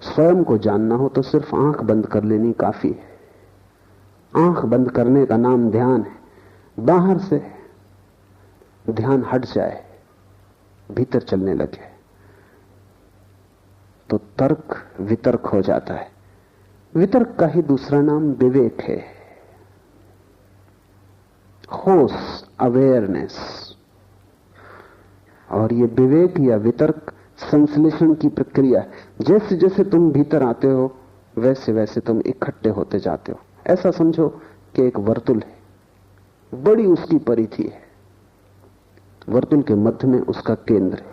स्वयं को जानना हो तो सिर्फ आंख बंद कर लेनी काफी है। आंख बंद करने का नाम ध्यान है। बाहर से ध्यान हट जाए, भीतर चलने लगे तो तर्क वितर्क हो जाता है। वितर्क का ही दूसरा नाम विवेक है, होश, अवेयरनेस। और ये विवेक या वितर्क संश्लेषण की प्रक्रिया है। जैसे जैसे तुम भीतर आते हो वैसे वैसे तुम इकट्ठे होते जाते हो। ऐसा समझो कि एक वर्तुल है, बड़ी उसकी परिधि है, वर्तुल के मध्य में उसका केंद्र है।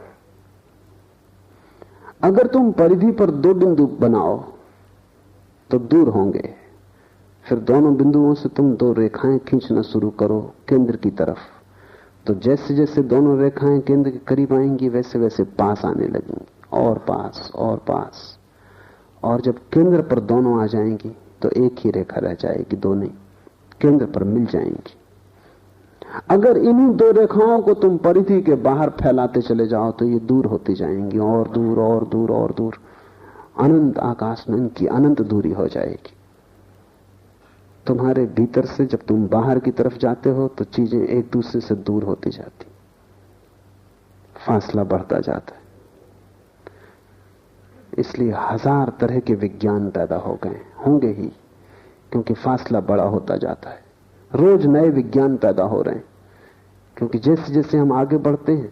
अगर तुम परिधि पर 2 बिंदु बनाओ तो दूर होंगे, फिर दोनों बिंदुओं से तुम 2 रेखाएं खींचना शुरू करो केंद्र की तरफ, तो जैसे जैसे दोनों रेखाएं केंद्र के करीब आएंगी वैसे वैसे पास आने लगेंगी, और पास और पास, और जब केंद्र पर दोनों आ जाएंगी तो एक ही रेखा रह जाएगी, दो नहीं, केंद्र पर मिल जाएंगी। अगर इन्हीं दो रेखाओं को तुम परिधि के बाहर फैलाते चले जाओ तो ये दूर होती जाएंगी, और दूर और दूर और दूर, अनंत आकाश में इनकी अनंत दूरी हो जाएगी। तुम्हारे भीतर से जब तुम बाहर की तरफ जाते हो तो चीजें एक दूसरे से दूर होती जाती, फासला बढ़ता जाता है। इसलिए हजार तरह के विज्ञान पैदा हो गए, होंगे ही, क्योंकि फासला बड़ा होता जाता है। रोज नए विज्ञान पैदा हो रहे हैं, क्योंकि जैसे जैसे हम आगे बढ़ते हैं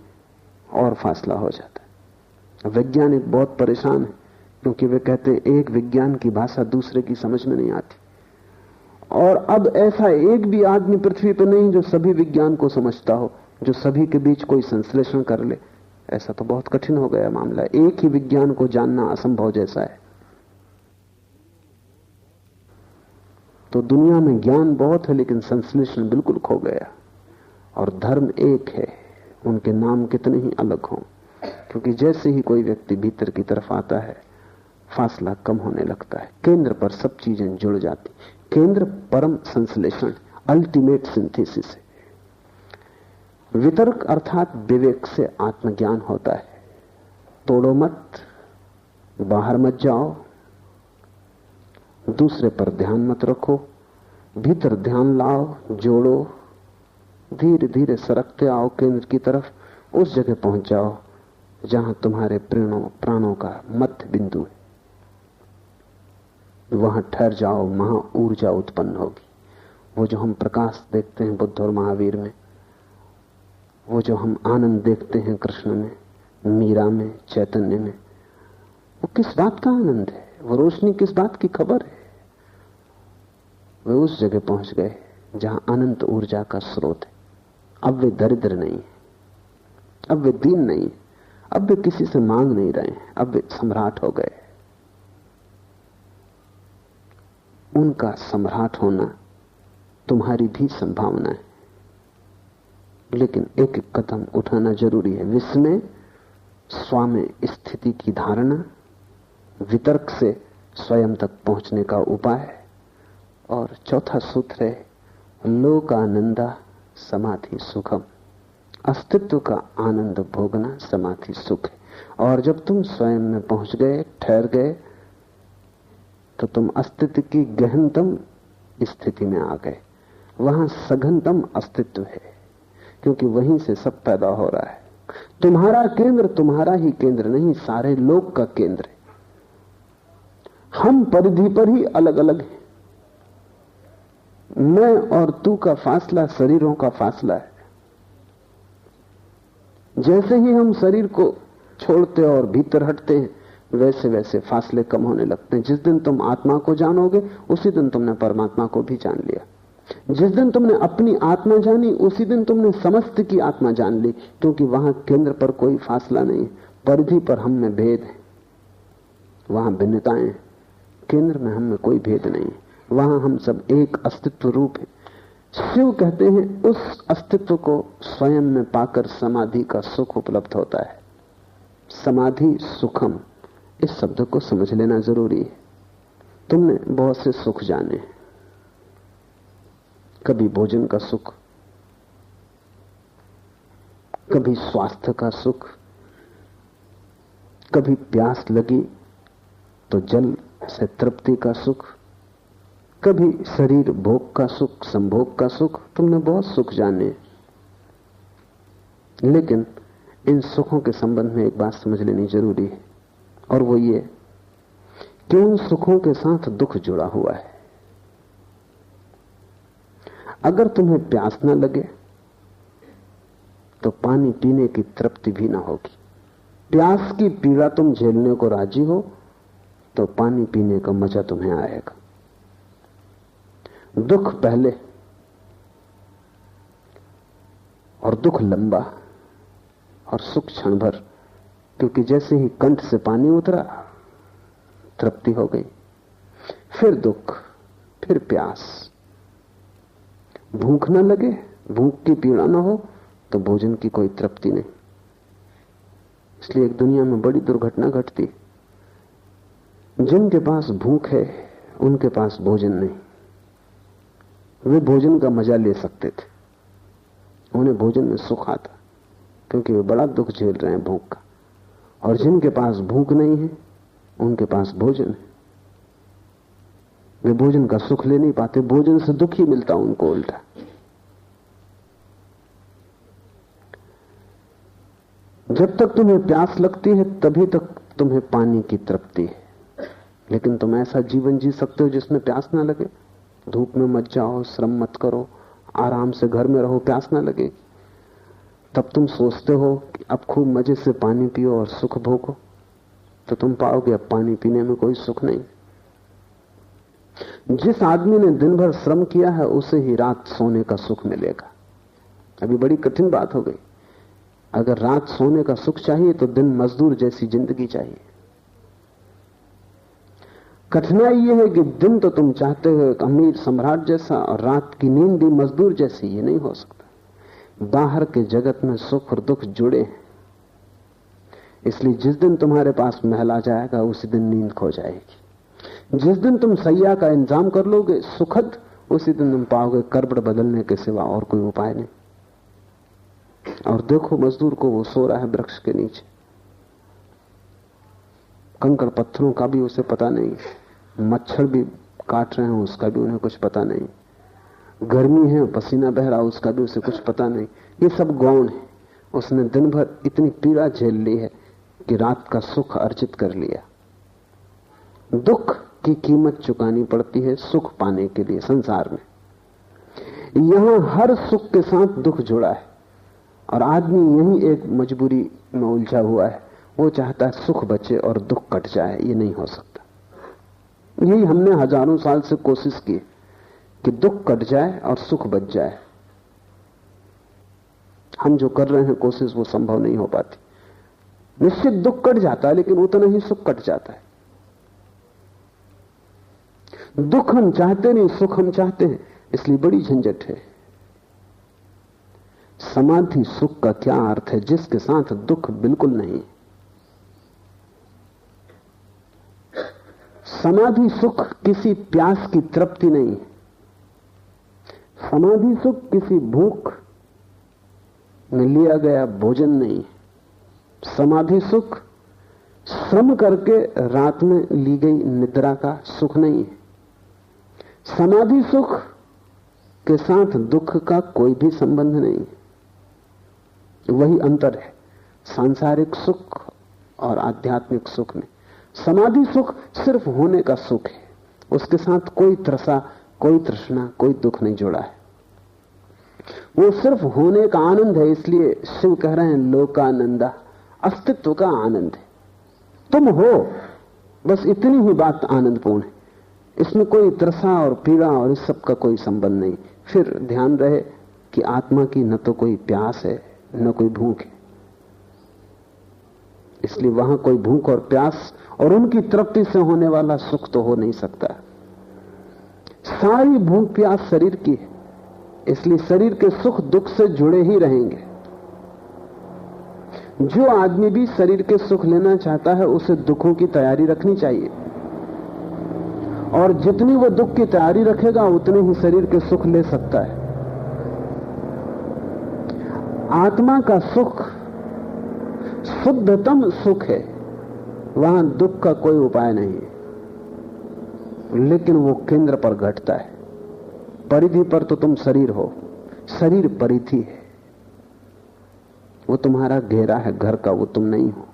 और फासला हो जाता है। वैज्ञानिक बहुत परेशान है, क्योंकि वे कहते हैं एक विज्ञान की भाषा दूसरे की समझ में नहीं आती, और अब ऐसा एक भी आदमी पृथ्वी पर नहीं जो सभी विज्ञान को समझता हो, जो सभी के बीच कोई संश्लेषण कर ले। ऐसा तो बहुत कठिन हो गया मामला, एक ही विज्ञान को जानना असंभव जैसा है। तो दुनिया में ज्ञान बहुत है लेकिन संश्लेषण बिल्कुल खो गया। और धर्म एक है, उनके नाम कितने ही अलग हों, क्योंकि जैसे ही कोई व्यक्ति भीतर की तरफ आता है फासला कम होने लगता है, केंद्र पर सब चीजें जुड़ जाती। केंद्र परम संश्लेषण, अल्टीमेट सिंथेसिस है। वितर्क अर्थात विवेक से आत्मज्ञान होता है। तोड़ो मत, बाहर मत जाओ, दूसरे पर ध्यान मत रखो, भीतर ध्यान लाओ, जोड़ो, धीरे धीरे सरकते आओ केंद्र की तरफ, उस जगह पहुंच जाओ जहां तुम्हारे प्राणों का मध्य बिंदु है। वहां ठहर जाओ, वहां ऊर्जा उत्पन्न होगी। वो जो हम प्रकाश देखते हैं बुद्ध और महावीर में, वो जो हम आनंद देखते हैं कृष्ण में, मीरा में, चैतन्य में, वो किस बात का आनंद है? वो रोशनी किस बात की खबर है? वे उस जगह पहुंच गए जहां अनंत ऊर्जा का स्रोत है। अब वे दरिद्र नहीं है, अब वे दीन नहीं है, अब वे किसी से मांग नहीं रहे हैं, अब वे सम्राट हो गए। उनका सम्राट होना तुम्हारी भी संभावना है, लेकिन एक एक कदम उठाना जरूरी है। विस्मय, स्वामी स्थिति की धारणा, वितर्क से स्वयं तक पहुंचने का उपाय, और चौथा सूत्र है लोकानंदा समाधि सुखम। अस्तित्व का आनंद भोगना समाधि सुख है। और जब तुम स्वयं में पहुंच गए, ठहर गए, तो तुम अस्तित्व की गहनतम स्थिति में आ गए। वहां सघनतम अस्तित्व है, क्योंकि वहीं से सब पैदा हो रहा है। तुम्हारा केंद्र तुम्हारा ही केंद्र नहीं, सारे लोक का केंद्र है। हम परिधि पर ही अलग अलग हैं। मैं और तू का फासला शरीरों का फासला है। जैसे ही हम शरीर को छोड़ते और भीतर हटते हैं, वैसे वैसे फासले कम होने लगते हैं। जिस दिन तुम आत्मा को जानोगे उसी दिन तुमने परमात्मा को भी जान लिया। जिस दिन तुमने अपनी आत्मा जानी उसी दिन तुमने समस्त की आत्मा जान ली, क्योंकि वहां केंद्र पर कोई फासला नहीं, परिधि पर हम में भेद है, वहां भिन्नताएं, केंद्र में हम में कोई भेद नहीं, वहां हम सब एक अस्तित्व रूप है। शिव कहते हैं उस अस्तित्व को स्वयं में पाकर समाधि का सुख उपलब्ध होता है। समाधि सुखम, इस शब्द को समझ लेना जरूरी है। तुमने बहुत से सुख जाने, कभी भोजन का सुख, कभी स्वास्थ्य का सुख, कभी प्यास लगी तो जल से तृप्ति का सुख, कभी शरीर भोग का सुख, संभोग का सुख। तुमने बहुत सुख जाने, लेकिन इन सुखों के संबंध में एक बात समझ लेनी जरूरी है, और वो ये कि उन सुखों के साथ दुख जुड़ा हुआ है। अगर तुम्हें प्यास न लगे तो पानी पीने की तृप्ति भी ना होगी। प्यास की पीड़ा तुम झेलने को राजी हो तो पानी पीने का मजा तुम्हें आएगा। दुख पहले और दुख लंबा और सुख क्षण भर, क्योंकि जैसे ही कंठ से पानी उतरा तृप्ति हो गई, फिर दुख, फिर प्यास। भूख न लगे, भूख की पीड़ा न हो तो तो भोजन की कोई तृप्ति नहीं। इसलिए एक दुनिया में बड़ी दुर्घटना घटती। जिनके पास भूख है उनके पास भोजन नहीं, वे भोजन का मजा ले सकते थे, उन्हें भोजन में सुख आता क्योंकि वे बड़ा दुख झेल रहे हैं भूख का। और जिनके पास भूख नहीं है उनके पास भोजन है, वे भोजन का सुख ले नहीं पाते, भोजन से दुख ही मिलता उनको उल्टा। जब तक तुम्हें प्यास लगती है तभी तक तुम्हें पानी की तृप्ति है, लेकिन तुम ऐसा जीवन जी सकते हो जिसमें प्यास ना लगे। धूप में मत जाओ, श्रम मत करो, आराम से घर में रहो, प्यास ना लगे। तब तुम सोचते हो कि अब खूब मजे से पानी पियो और सुख भोगो, तो तुम पाओगे अब पानी पीने में कोई सुख नहीं। जिस आदमी ने दिन भर श्रम किया है उसे ही रात सोने का सुख मिलेगा। अभी बड़ी कठिन बात हो गई। अगर रात सोने का सुख चाहिए तो दिन मजदूर जैसी जिंदगी चाहिए। कठिनाई यह है कि दिन तो तुम चाहते हो एक अमीर सम्राट जैसा, और रात की नींद भी मजदूर जैसी। ये नहीं हो सकता। बाहर के जगत में सुख और दुख जुड़े हैं, इसलिए जिस दिन तुम्हारे पास महल आ जाएगा उसी दिन नींद खो जाएगी। जिस दिन तुम सैया का इंतजाम कर लोगे सुखद, उसी दिन तुम पाओगे करबड़ बदलने के सिवा और कोई उपाय नहीं। और देखो मजदूर को, वो सो रहा है वृक्ष के नीचे, कंकड़ पत्थरों का भी उसे पता नहीं, मच्छर भी काट रहे हैं उसका भी उन्हें कुछ पता नहीं, गर्मी है पसीना बह रहा उसका भी उसे कुछ पता नहीं। ये सब गौण है। उसने दिन भर इतनी पीड़ा झेल ली है कि रात का सुख अर्जित कर लिया। दुख की कीमत चुकानी पड़ती है सुख पाने के लिए संसार में। यहां हर सुख के साथ दुख जुड़ा है, और आदमी यही एक मजबूरी में उलझा हुआ है। वो चाहता है सुख बचे और दुख कट जाए। ये नहीं हो सकता। यही हमने हजारों साल से कोशिश की कि दुख कट जाए और सुख बच जाए। हम जो कर रहे हैं कोशिश वो संभव नहीं हो पाती। निश्चित दुख कट जाता है लेकिन उतना ही सुख कट जाता है। दुख हम चाहते नहीं, सुख हम चाहते हैं, इसलिए बड़ी झंझट है। समाधि सुख का क्या अर्थ है जिसके साथ दुख बिल्कुल नहीं। समाधि सुख किसी प्यास की तृप्ति नहीं। समाधि सुख किसी भूख में लिया गया भोजन नहीं। समाधि सुख श्रम करके रात में ली गई निद्रा का सुख नहीं है। समाधि सुख के साथ दुख का कोई भी संबंध नहीं। वही अंतर है सांसारिक सुख और आध्यात्मिक सुख में। समाधि सुख सिर्फ होने का सुख है, उसके साथ कोई त्रसा, कोई तृष्णा, कोई दुख नहीं जुड़ा है। वो सिर्फ होने का आनंद है। इसलिए शिव कह रहे हैं लोकानंदा, अस्तित्व का आनंद है। तुम हो, बस इतनी ही बात आनंदपूर्ण है। इसमें कोई त्रसा और पीड़ा और इस सब का कोई संबंध नहीं। फिर ध्यान रहे कि आत्मा की न तो कोई प्यास है न कोई भूख है। इसलिए वहां कोई भूख और प्यास और उनकी तृप्ति से होने वाला सुख तो हो नहीं सकता। सारी भूख प्यास शरीर की है, इसलिए शरीर के सुख दुख से जुड़े ही रहेंगे। जो आदमी भी शरीर के सुख लेना चाहता है उसे दुखों की तैयारी रखनी चाहिए, और जितनी वो दुख की तैयारी रखेगा उतने ही शरीर के सुख ले सकता है। आत्मा का सुख शुद्धतम सुख है, वहां दुख का कोई उपाय नहीं है, लेकिन वो केंद्र पर घटता है। परिधि पर तो तुम शरीर हो, शरीर परिधि है, वो तुम्हारा घेरा है घर का, वो तुम नहीं हो।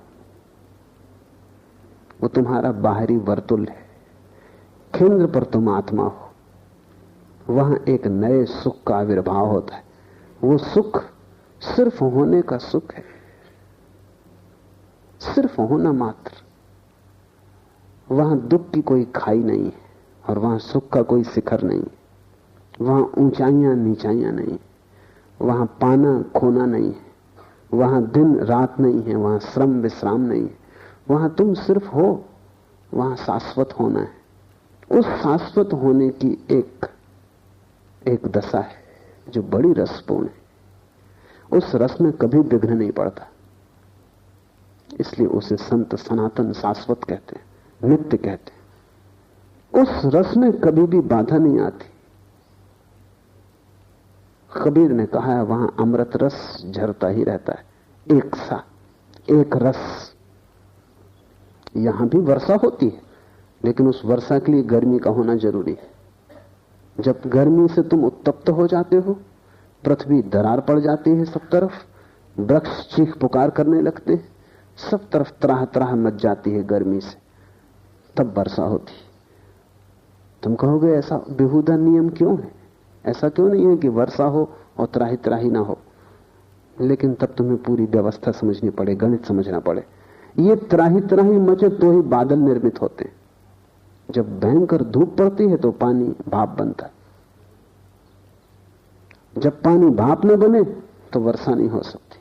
वो तुम्हारा बाहरी वर्तुल है, केंद्र पर तुम आत्मा हो। वहां एक नए सुख का आविर्भाव होता है। वो सुख सिर्फ होने का सुख है, सिर्फ होना मात्र। वहां दुख की कोई खाई नहीं है और वहां सुख का कोई शिखर नहीं। वहां ऊंचाइयां नीचाइयां नहीं, वहां पाना खोना नहीं है, वहां दिन रात नहीं है, वहां श्रम विश्राम नहीं है। वहां तुम सिर्फ हो, वहां शाश्वत होना है। उस शाश्वत होने की एक दशा है जो बड़ी रसपूर्ण है। उस रस में कभी विघ्न नहीं पड़ता। इसलिए उसे संत सनातन शाश्वत कहते हैं, नित्य कहते हैं। उस रस में कभी भी बाधा नहीं आती। कबीर ने कहा है वहां अमृत रस झरता ही रहता है, एक सा एक रस। यहां भी वर्षा होती है, लेकिन उस वर्षा के लिए गर्मी का होना जरूरी है। जब गर्मी से तुम उत्तप्त हो जाते हो, पृथ्वी दरार पड़ जाती है, सब तरफ वृक्ष चीख पुकार करने लगते हैं, सब तरफ त्राह त्राह मच जाती है गर्मी से, तब वर्षा होती। तुम कहोगे ऐसा बेहुदा नियम क्यों है? ऐसा क्यों नहीं है कि वर्षा हो और त्राही त्राही ना हो? लेकिन तब तुम्हें पूरी व्यवस्था समझनी पड़े, गणित समझना पड़े। ये त्राही त्राही मचे तो ही बादल निर्मित होते। जब भयंकर धूप पड़ती है तो पानी भाप बनता है। जब पानी भाप न बने तो वर्षा नहीं हो सकती।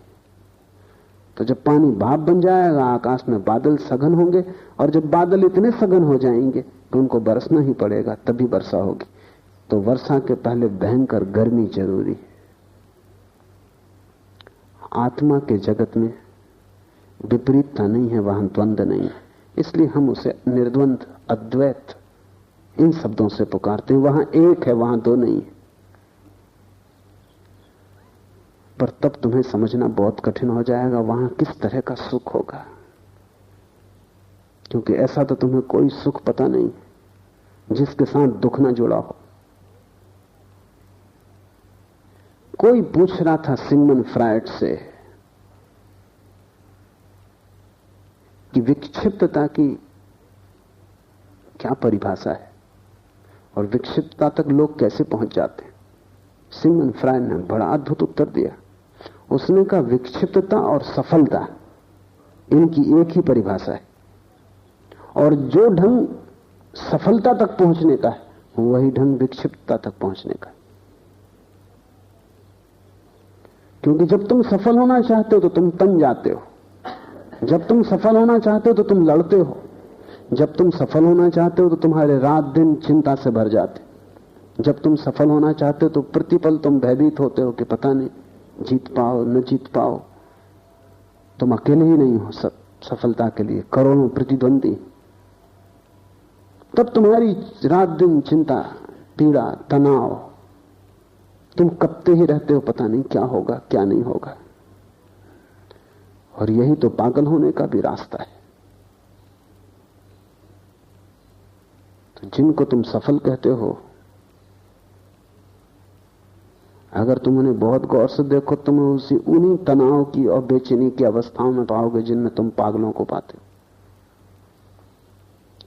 तो जब पानी भाप बन जाएगा, आकाश में बादल सघन होंगे, और जब बादल इतने सघन हो जाएंगे तो उनको बरसना ही पड़ेगा, तभी वर्षा होगी। तो वर्षा के पहले भयंकर गर्मी जरूरी है। आत्मा के जगत में विपरीतता नहीं है, वहां द्वंद्व नहीं है। इसलिए हम उसे निर्द्वंद, अद्वैत इन शब्दों से पुकारते हैं। वहां एक है, वहां दो नहीं है। पर तब तुम्हें समझना बहुत कठिन हो जाएगा वहां किस तरह का सुख होगा, क्योंकि ऐसा तो तुम्हें कोई सुख पता नहीं जिसके साथ दुख ना जुड़ा हो। कोई पूछ रहा था सिगमंड फ्रायड से कि विक्षिप्तता की क्या परिभाषा है और विक्षिप्तता तक लोग कैसे पहुंच जाते हैं। सिगमंड फ्रायड ने बड़ा अद्भुत उत्तर दिया। उसने कहा विक्षिप्तता और सफलता इनकी एक ही परिभाषा है, और जो ढंग सफलता तक पहुंचने का है वही ढंग विक्षिप्तता तक पहुंचने का है। क्योंकि जब तुम सफल होना चाहते हो तो तुम तन जाते हो, जब तुम सफल होना चाहते हो तो तुम लड़ते हो, जब तुम सफल होना चाहते हो तो तुम्हारे रात दिन चिंता से भर जाते, जब तुम सफल होना चाहते हो तो प्रतिपल तुम भयभीत होते हो कि पता नहीं जीत पाओ न जीत पाओ। तुम अकेले ही नहीं हो सफलता के लिए, करोड़ों प्रतिद्वंदी। तब तुम्हारी रात दिन चिंता, पीड़ा, तनाव, तुम कपते ही रहते हो, पता नहीं क्या होगा क्या नहीं होगा। और यही तो पागल होने का भी रास्ता है। तो जिनको तुम सफल कहते हो, अगर तुम उन्हें बहुत गौर से देखो तुम्हें उन्हीं तनाव की और बेचैनी की अवस्थाओं में पाओगे जिनमें तुम पागलों को पाते हो।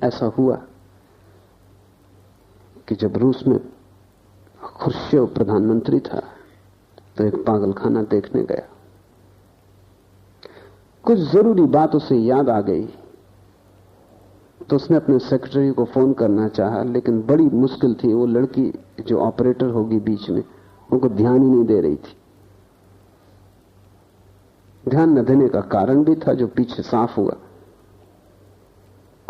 ऐसा हुआ कि जब रूस में खुर्शीव प्रधानमंत्री था तो एक पागलखाना देखने गया। कुछ जरूरी बात उसे याद आ गई तो उसने अपने सेक्रेटरी को फोन करना चाहा, लेकिन बड़ी मुश्किल थी। वो लड़की जो ऑपरेटर होगी बीच में, उनको ध्यान ही नहीं दे रही थी। ध्यान न देने का कारण भी था जो पीछे साफ हुआ।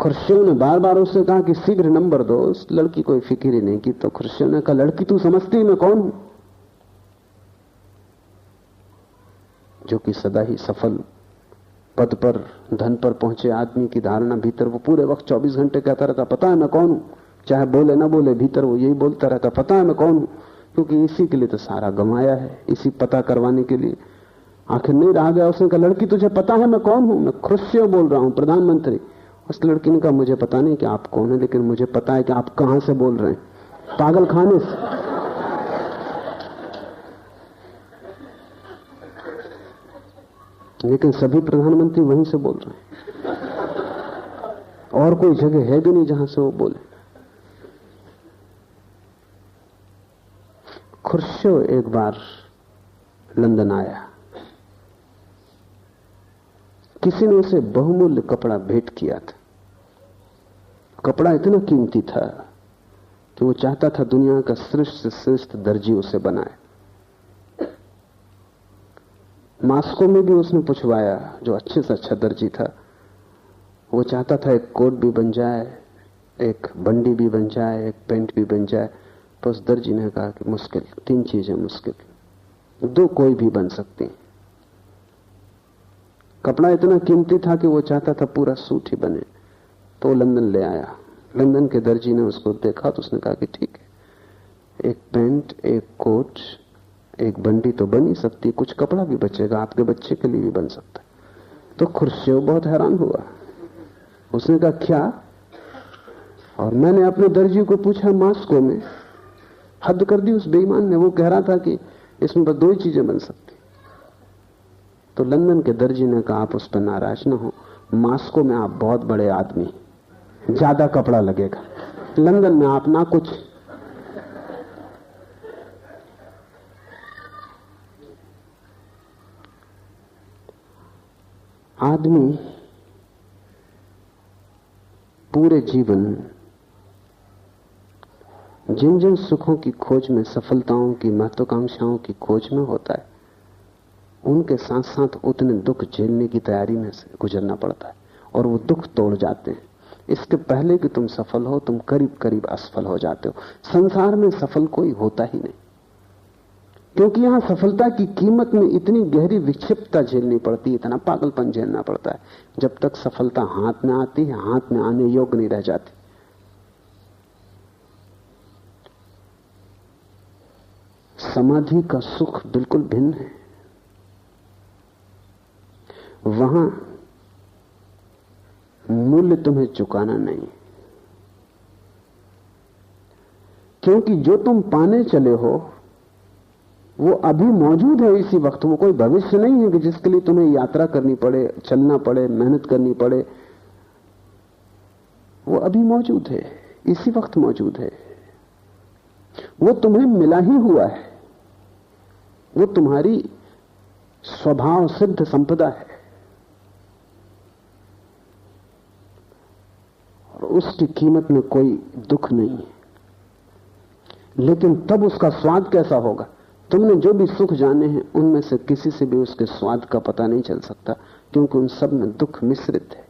खुर्शीव ने बार बार उससे कहा कि शीघ्र नंबर दो। उस लड़की कोई फिक्र ही नहीं की। तो खुर्शीव ने कहा, लड़की तू समझती मैं कौन हूं? जो कि सदा ही सफल पद पर, धन पर पहुंचे आदमी की धारणा भीतर वो पूरे वक्त 24 घंटे कहता रहता, पता है मैं कौन हूं। चाहे बोले ना बोले, भीतर वो यही बोलता रहता, पता है मैं कौन हूं। क्योंकि इसी के लिए तो सारा गंवाया है, इसी पता करवाने के लिए। आखिर नहीं रहा गया। उसने कहा, लड़की तुझे पता है मैं कौन हूं? मैं खुर्शीव बोल रहा हूं, प्रधानमंत्री। उस लड़की ने कहा, मुझे पता नहीं कि आप कौन है, लेकिन मुझे पता है कि आप कहां से बोल रहे हैं, पागल खाने से। लेकिन सभी प्रधानमंत्री वहीं से बोल रहे हैं, और कोई जगह है भी नहीं जहां से वो बोले। खुर्शीव एक बार लंदन आया। किसी ने उसे बहुमूल्य कपड़ा भेंट किया था। कपड़ा इतना कीमती था कि वो चाहता था दुनिया का श्रेष्ठ से श्रेष्ठ दर्जी उसे बनाए। मास्को में भी उसने पूछवाया, जो अच्छे से अच्छा दर्जी था। वो चाहता था एक कोट भी बन जाए, एक बंडी भी बन जाए, एक पैंट भी बन जाए। तो उस दर्जी ने कहा कि मुश्किल, 3 चीजें मुश्किल, 2 कोई भी बन सकती हैं। कपड़ा इतना कीमती था कि वो चाहता था पूरा सूट ही बने, तो लंदन ले आया। लंदन के दर्जी ने उसको देखा तो उसने कहा कि ठीक है, एक पैंट, एक कोट, एक बंडी तो बन ही सकती, कुछ कपड़ा भी बचेगा, आपके बच्चे के लिए भी बन सकता है। तो खुर्शीद बहुत हैरान हुआ। उसने कहा क्या? और मैंने अपने दर्जी को पूछा मास्को में। हद कर दी उस बेईमान ने। वो कह रहा था कि इसमें बस दो ही चीजें बन सकती। तो लंदन के दर्जी ने कहा आप उस पर नाराज ना हो, मास्को में आप बहुत बड़े आदमी, ज्यादा कपड़ा लगेगा, लंदन में आप ना कुछ। आदमी पूरे जीवन जिन जिन सुखों की खोज में, सफलताओं की, महत्वाकांक्षाओं की खोज में होता है, उनके साथ साथ उतने दुख झेलने की तैयारी में से गुजरना पड़ता है, और वो दुख तोड़ जाते हैं। इसके पहले कि तुम सफल हो, तुम करीब करीब असफल हो जाते हो। संसार में सफल कोई होता ही नहीं, क्योंकि यहां सफलता की कीमत में इतनी गहरी विक्षिप्तता झेलनी पड़ती है, इतना पागलपन झेलना पड़ता है। जब तक सफलता हाथ में आती है, हाथ में आने योग्य नहीं रह जाती। समाधि का सुख बिल्कुल भिन्न है। वहां मूल्य तुम्हें चुकाना नहीं, क्योंकि जो तुम पाने चले हो वो अभी मौजूद है इसी वक्त। वो कोई भविष्य नहीं है कि जिसके लिए तुम्हें यात्रा करनी पड़े, चलना पड़े, मेहनत करनी पड़े। वो अभी मौजूद है, इसी वक्त मौजूद है। वो तुम्हें मिला ही हुआ है, वो तुम्हारी स्वभाव सिद्ध संपदा है, और उसकी कीमत में कोई दुख नहीं है। लेकिन तब उसका स्वाद कैसा होगा? तुमने जो भी सुख जाने हैं उनमें से किसी से भी उसके स्वाद का पता नहीं चल सकता, क्योंकि उन सब में दुख मिश्रित है।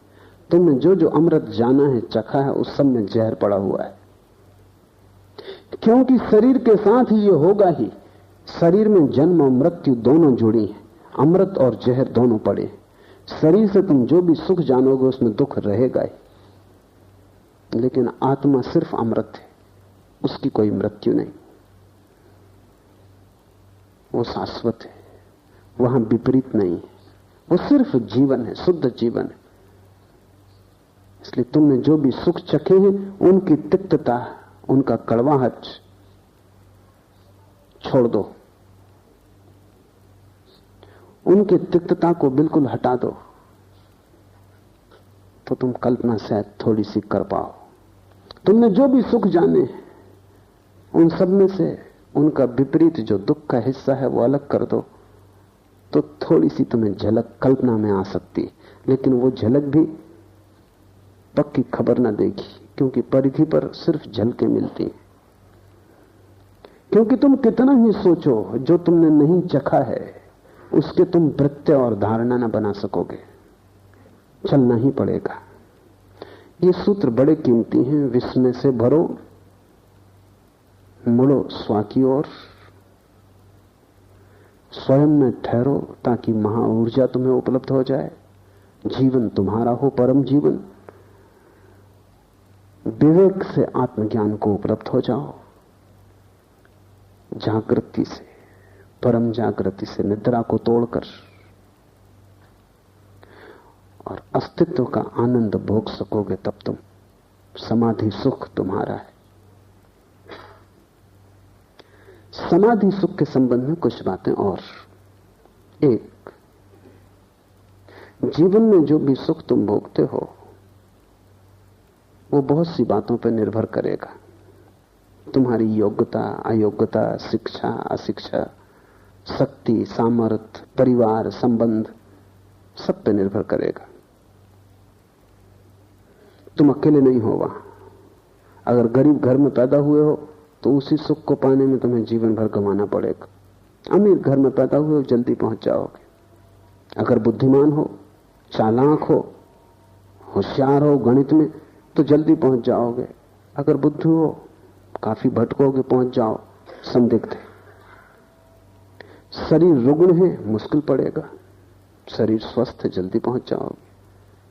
तुमने जो जो अमृत जाना है, चखा है, उस सब में जहर पड़ा हुआ है, क्योंकि शरीर के साथ ही ये होगा ही। शरीर में जन्म और मृत्यु दोनों जुड़ी हैं, अमृत और जहर दोनों पड़े हैं। शरीर से तुम जो भी सुख जानोगे उसमें दुख रहेगा ही, लेकिन आत्मा सिर्फ अमृत है, उसकी कोई मृत्यु नहीं, वो शाश्वत है, वहां विपरीत नहीं है, वो सिर्फ जीवन है, शुद्ध जीवन है। इसलिए तुमने जो भी सुख चखे हैं उनकी तिक्तता, उनका कड़वाहट छोड़ दो, उनकी तिक्तता को बिल्कुल हटा दो, तो तुम कल्पना शायद थोड़ी सी कर पाओ। तुमने जो भी सुख जाने उन सब में से उनका विपरीत जो दुख का हिस्सा है वो अलग कर दो, तो थोड़ी सी तुम्हें झलक कल्पना में आ सकती है। लेकिन वो झलक भी पक्की खबर ना देगी, क्योंकि परिधि पर सिर्फ झलकें मिलती हैं। क्योंकि तुम कितना ही सोचो, जो तुमने नहीं चखा है उसके तुम प्रत्यय और धारणा ना बना सकोगे, चलना ही पड़ेगा। ये सूत्र बड़े कीमती हैं। विस्मय से भरो, मुड़ो स्वा की ओर, स्वयं में ठहरो ताकि महा ऊर्जा तुम्हें उपलब्ध हो जाए, जीवन तुम्हारा हो परम जीवन। विवेक से आत्मज्ञान को उपलब्ध हो जाओ, जागृति से, परम जागृति से निद्रा को तोड़कर, और अस्तित्व का आनंद भोग सकोगे, तब तुम समाधि सुख तुम्हारा है। समाधि सुख के संबंध में कुछ बातें और। एक, जीवन में जो भी सुख तुम भोगते हो वो बहुत सी बातों पर निर्भर करेगा। तुम्हारी योग्यता, अयोग्यता, शिक्षा, अशिक्षा, शक्ति, सामर्थ्य, परिवार, संबंध, सब पे निर्भर करेगा। तुम अकेले नहीं हो वहां। अगर गरीब घर में पैदा हुए हो तो उसी सुख को पाने में तुम्हें जीवन भर गंवाना पड़ेगा। अमीर घर में पैदा हुए हो, जल्दी पहुंच जाओगे। अगर बुद्धिमान हो, चालाक हो, होशियार हो गणित में, तो जल्दी पहुंच जाओगे। अगर बुद्धू हो, काफी भटकोगे, पहुंच जाओ, संदिग्ध है। शरीर रुग्ण है, मुश्किल पड़ेगा। शरीर स्वस्थ है, जल्दी पहुंच जाओगे।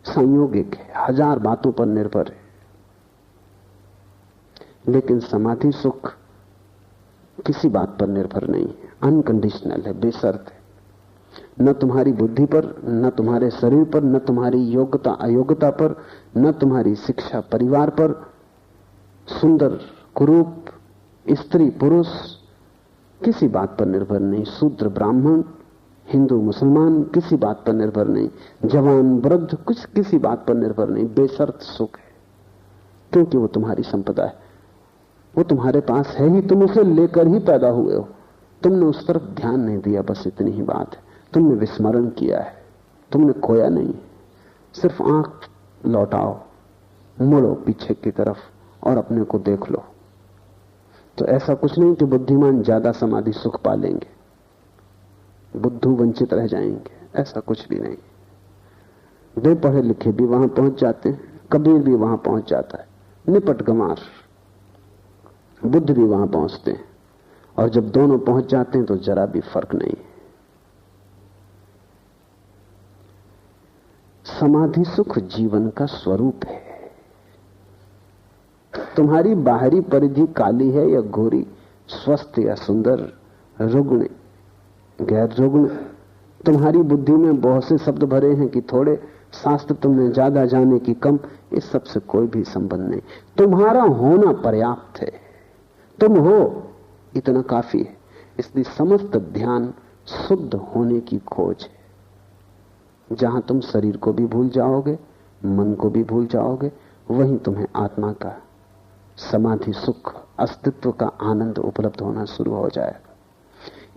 संयोगिक है, हजार बातों पर निर्भर है। लेकिन समाधि सुख किसी बात पर निर्भर नहीं है, अनकंडीशनल है, बेशर्त है। न तुम्हारी बुद्धि पर, न तुम्हारे शरीर पर, न तुम्हारी योग्यता अयोग्यता पर, न तुम्हारी शिक्षा परिवार पर, सुंदर कुरूप स्त्री पुरुष किसी बात पर निर्भर नहीं, शूद्र ब्राह्मण हिंदू मुसलमान किसी बात पर निर्भर नहीं, जवान वृद्ध कुछ किसी बात पर निर्भर नहीं, बेशर्त सुख है। क्योंकि वो तुम्हारी संपदा है, वो तुम्हारे पास है ही, तुम उसे लेकर ही पैदा हुए हो। तुमने उस तरफ ध्यान नहीं दिया, बस इतनी ही बात है। तुमने विस्मरण किया है, तुमने खोया नहीं। सिर्फ आंख लौटाओ, मुड़ो पीछे की तरफ और अपने को देख लो। तो ऐसा कुछ नहीं कि बुद्धिमान ज्यादा समाधि सुख पा लेंगे, बुद्धू वंचित रह जाएंगे, ऐसा कुछ भी नहीं। बे पढ़े लिखे भी वहां पहुंच जाते हैं, कबीर भी वहां पहुंच जाता है, निपट गंवार बुद्ध भी वहां पहुंचते हैं। और जब दोनों पहुंच जाते हैं तो जरा भी फर्क नहीं है। समाधि सुख जीवन का स्वरूप है। तुम्हारी बाहरी परिधि काली है या गोरी, स्वस्थ या सुंदर, रुग्ण गैर रुग्ण, तुम्हारी बुद्धि में बहुत से शब्द भरे हैं कि थोड़े, शास्त्र तुमने ज्यादा जाने की कम, इस सब से कोई भी संबंध नहीं। तुम्हारा होना पर्याप्त है, तुम हो इतना काफी है। इसलिए समस्त ध्यान शुद्ध होने की खोज है। जहां तुम शरीर को भी भूल जाओगे, मन को भी भूल जाओगे, वहीं तुम्हें आत्मा का समाधि सुख, अस्तित्व का आनंद उपलब्ध होना शुरू हो जाएगा।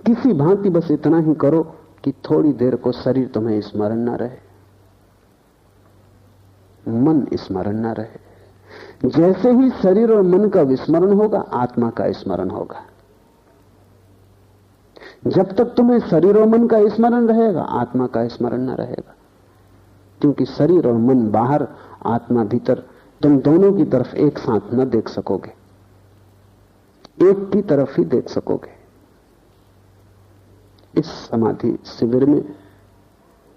किसी भांति बस इतना ही करो कि थोड़ी देर को शरीर तुम्हें स्मरण ना रहे, मन स्मरण ना रहे। जैसे ही शरीर और मन का विस्मरण होगा, आत्मा का स्मरण होगा। जब तक तुम्हें शरीर और मन का स्मरण रहेगा, आत्मा का स्मरण ना रहेगा। क्योंकि शरीर और मन बाहर, आत्मा भीतर, तुम दोनों की तरफ एक साथ न देख सकोगे, एक की तरफ ही देख सकोगे। इस समाधि शिविर में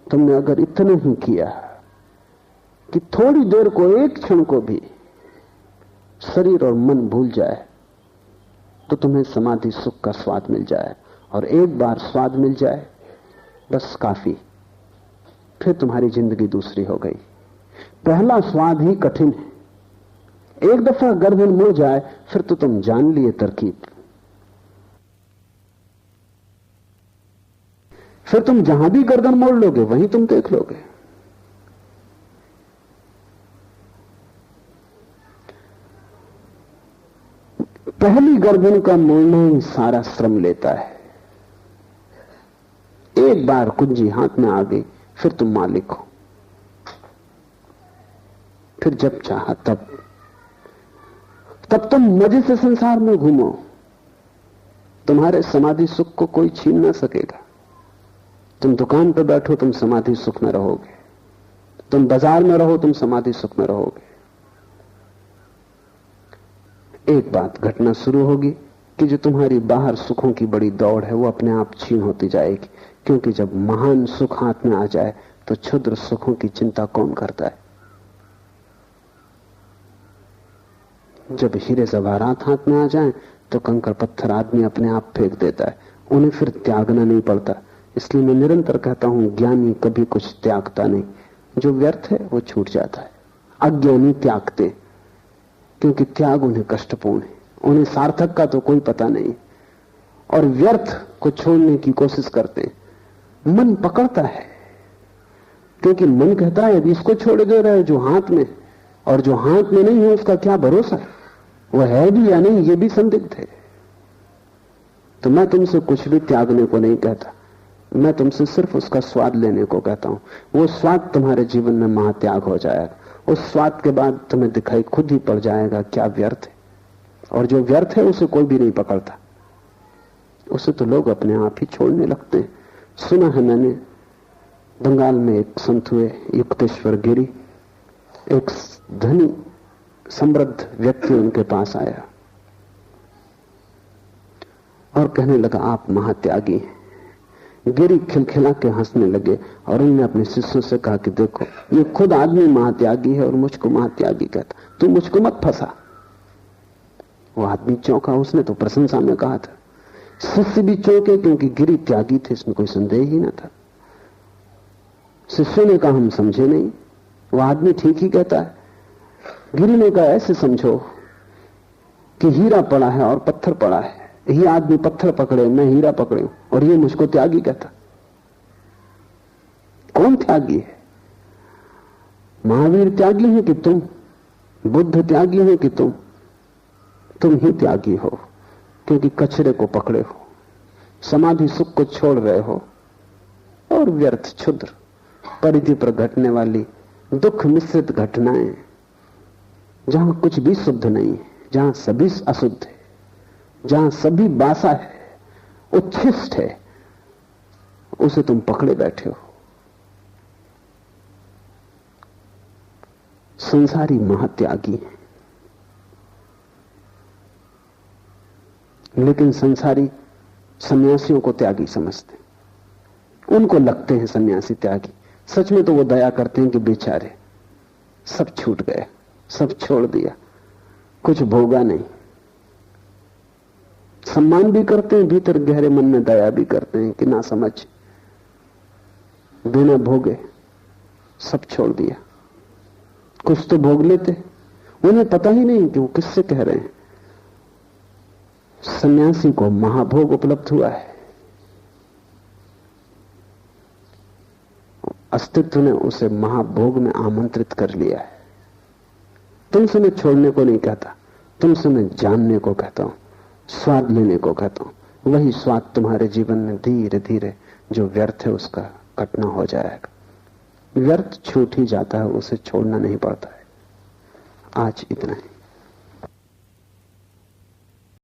तुमने अगर इतना ही किया कि थोड़ी देर को, एक क्षण को भी शरीर और मन भूल जाए, तो तुम्हें समाधि सुख का स्वाद मिल जाए। और एक बार स्वाद मिल जाए बस काफी, फिर तुम्हारी जिंदगी दूसरी हो गई। पहला स्वाद ही कठिन है। एक दफा गर्दन मुड़ जाए फिर तो तुम जान लिए तरकीब, फिर तुम जहां भी गर्दन मोड़ लोगे वहीं तुम देख लोगे। पहली गर्दन का मोड़ना ही सारा श्रम लेता है। एक बार कुंजी हाथ में आ गई फिर तुम मालिक हो, फिर जब चाहा तब तुम मजे से संसार में घूमो। तुम्हारे समाधि सुख को कोई छीन ना सकेगा। तुम दुकान पर बैठो, तुम समाधि सुख में रहोगे। तुम बाजार में रहो, तुम समाधि सुख में रहोगे। एक बात घटना शुरू होगी कि जो तुम्हारी बाहर सुखों की बड़ी दौड़ है वो अपने आप छीन होती जाएगी। क्योंकि जब महान सुख हाथ में आ जाए तो क्षुद्र सुखों की चिंता कौन करता है। जब हीरे जवाहरात हाथ में आ जाएं तो कंकर पत्थर आदमी अपने आप फेंक देता है, उन्हें फिर त्यागना नहीं पड़ता। इसलिए मैं निरंतर कहता हूं, ज्ञानी कभी कुछ त्यागता नहीं, जो व्यर्थ है वो छूट जाता है। अज्ञानी त्यागते, क्योंकि त्याग उन्हें कष्टपूर्ण है, उन्हें सार्थक का तो कोई पता नहीं, और व्यर्थ को छोड़ने की कोशिश करते। मन पकड़ता है, क्योंकि मन कहता है यदि इसको छोड़ दे रहा है जो हाथ में, और जो हाथ में नहीं है उसका क्या भरोसा, वह है भी या नहीं ये भी संदिग्ध है। तो मैं तुमसे कुछ भी त्यागने को नहीं कहता, मैं तुमसे सिर्फ उसका स्वाद लेने को कहता हूं। वो स्वाद तुम्हारे जीवन में महात्याग हो जाएगा। उस स्वाद के बाद तुम्हें दिखाई खुद ही पड़ जाएगा क्या व्यर्थ है, और जो व्यर्थ है उसे कोई भी नहीं पकड़ता, उसे तो लोग अपने आप ही छोड़ने लगते हैं। सुना है मैंने, बंगाल में एक संत हुए युक्तेश्वर गिरी, एक धनी समृद्ध व्यक्ति उनके पास आया और कहने लगा, आप महात्यागी हैं, गिरी खिलखिला के हंसने लगे और उन्होंने अपने शिष्यों से कहा कि देखो, ये खुद आदमी महात्यागी है और मुझको महात्यागी कहता, तू मुझको मत फंसा। वो आदमी चौंका, उसने तो प्रशंसा में कहा था। शिष्य भी चौंके क्योंकि गिरी त्यागी थे, इसमें कोई संदेह ही ना था। शिष्यों ने कहा हम समझे नहीं, वो आदमी ठीक ही कहता है। गिरी ने कहा ऐसे समझो कि हीरा पड़ा है और पत्थर पड़ा है, ये आदमी पत्थर पकड़े, मैं हीरा पकड़े और ये मुझको त्यागी कहता। कौन त्यागी है? महावीर त्यागी है कि तुम? बुद्ध त्यागी है कि तुम? तुम ही त्यागी हो, क्योंकि कचरे को पकड़े हो, समाधि सुख को छोड़ रहे हो और व्यर्थ क्षुद्र परिधि पर घटने वाली दुख मिश्रित घटनाएं, जहां कुछ भी शुद्ध नहीं है, जहां सभी अशुद्ध है, जहां सभी बासा है, उच्छिष्ट है, उसे तुम पकड़े बैठे हो। संसारी महात्यागी है, लेकिन संसारी सन्यासियों को त्यागी समझते, उनको लगते हैं सन्यासी त्यागी। सच में तो वो दया करते हैं कि बेचारे सब छूट गए, सब छोड़ दिया, कुछ भोगा नहीं। सम्मान भी करते हैं, भीतर गहरे मन में दया भी करते हैं कि ना समझ, बिना भोगे सब छोड़ दिया। कुछ तो भोग लेते, उन्हें पता ही नहीं कि वो किससे कह रहे हैं। सन्यासी को महाभोग उपलब्ध हुआ है, अस्तित्व ने उसे महाभोग में आमंत्रित कर लिया है। तुमसे मैं छोड़ने को नहीं कहता, तुमसे मैं जानने को कहता हूं, स्वाद लेने को कहता हूं। वही स्वाद तुम्हारे जीवन में धीरे धीरे जो व्यर्थ है उसका कटना हो जाएगा। व्यर्थ छूट ही जाता है, उसे छोड़ना नहीं पड़ता है। आज इतना ही।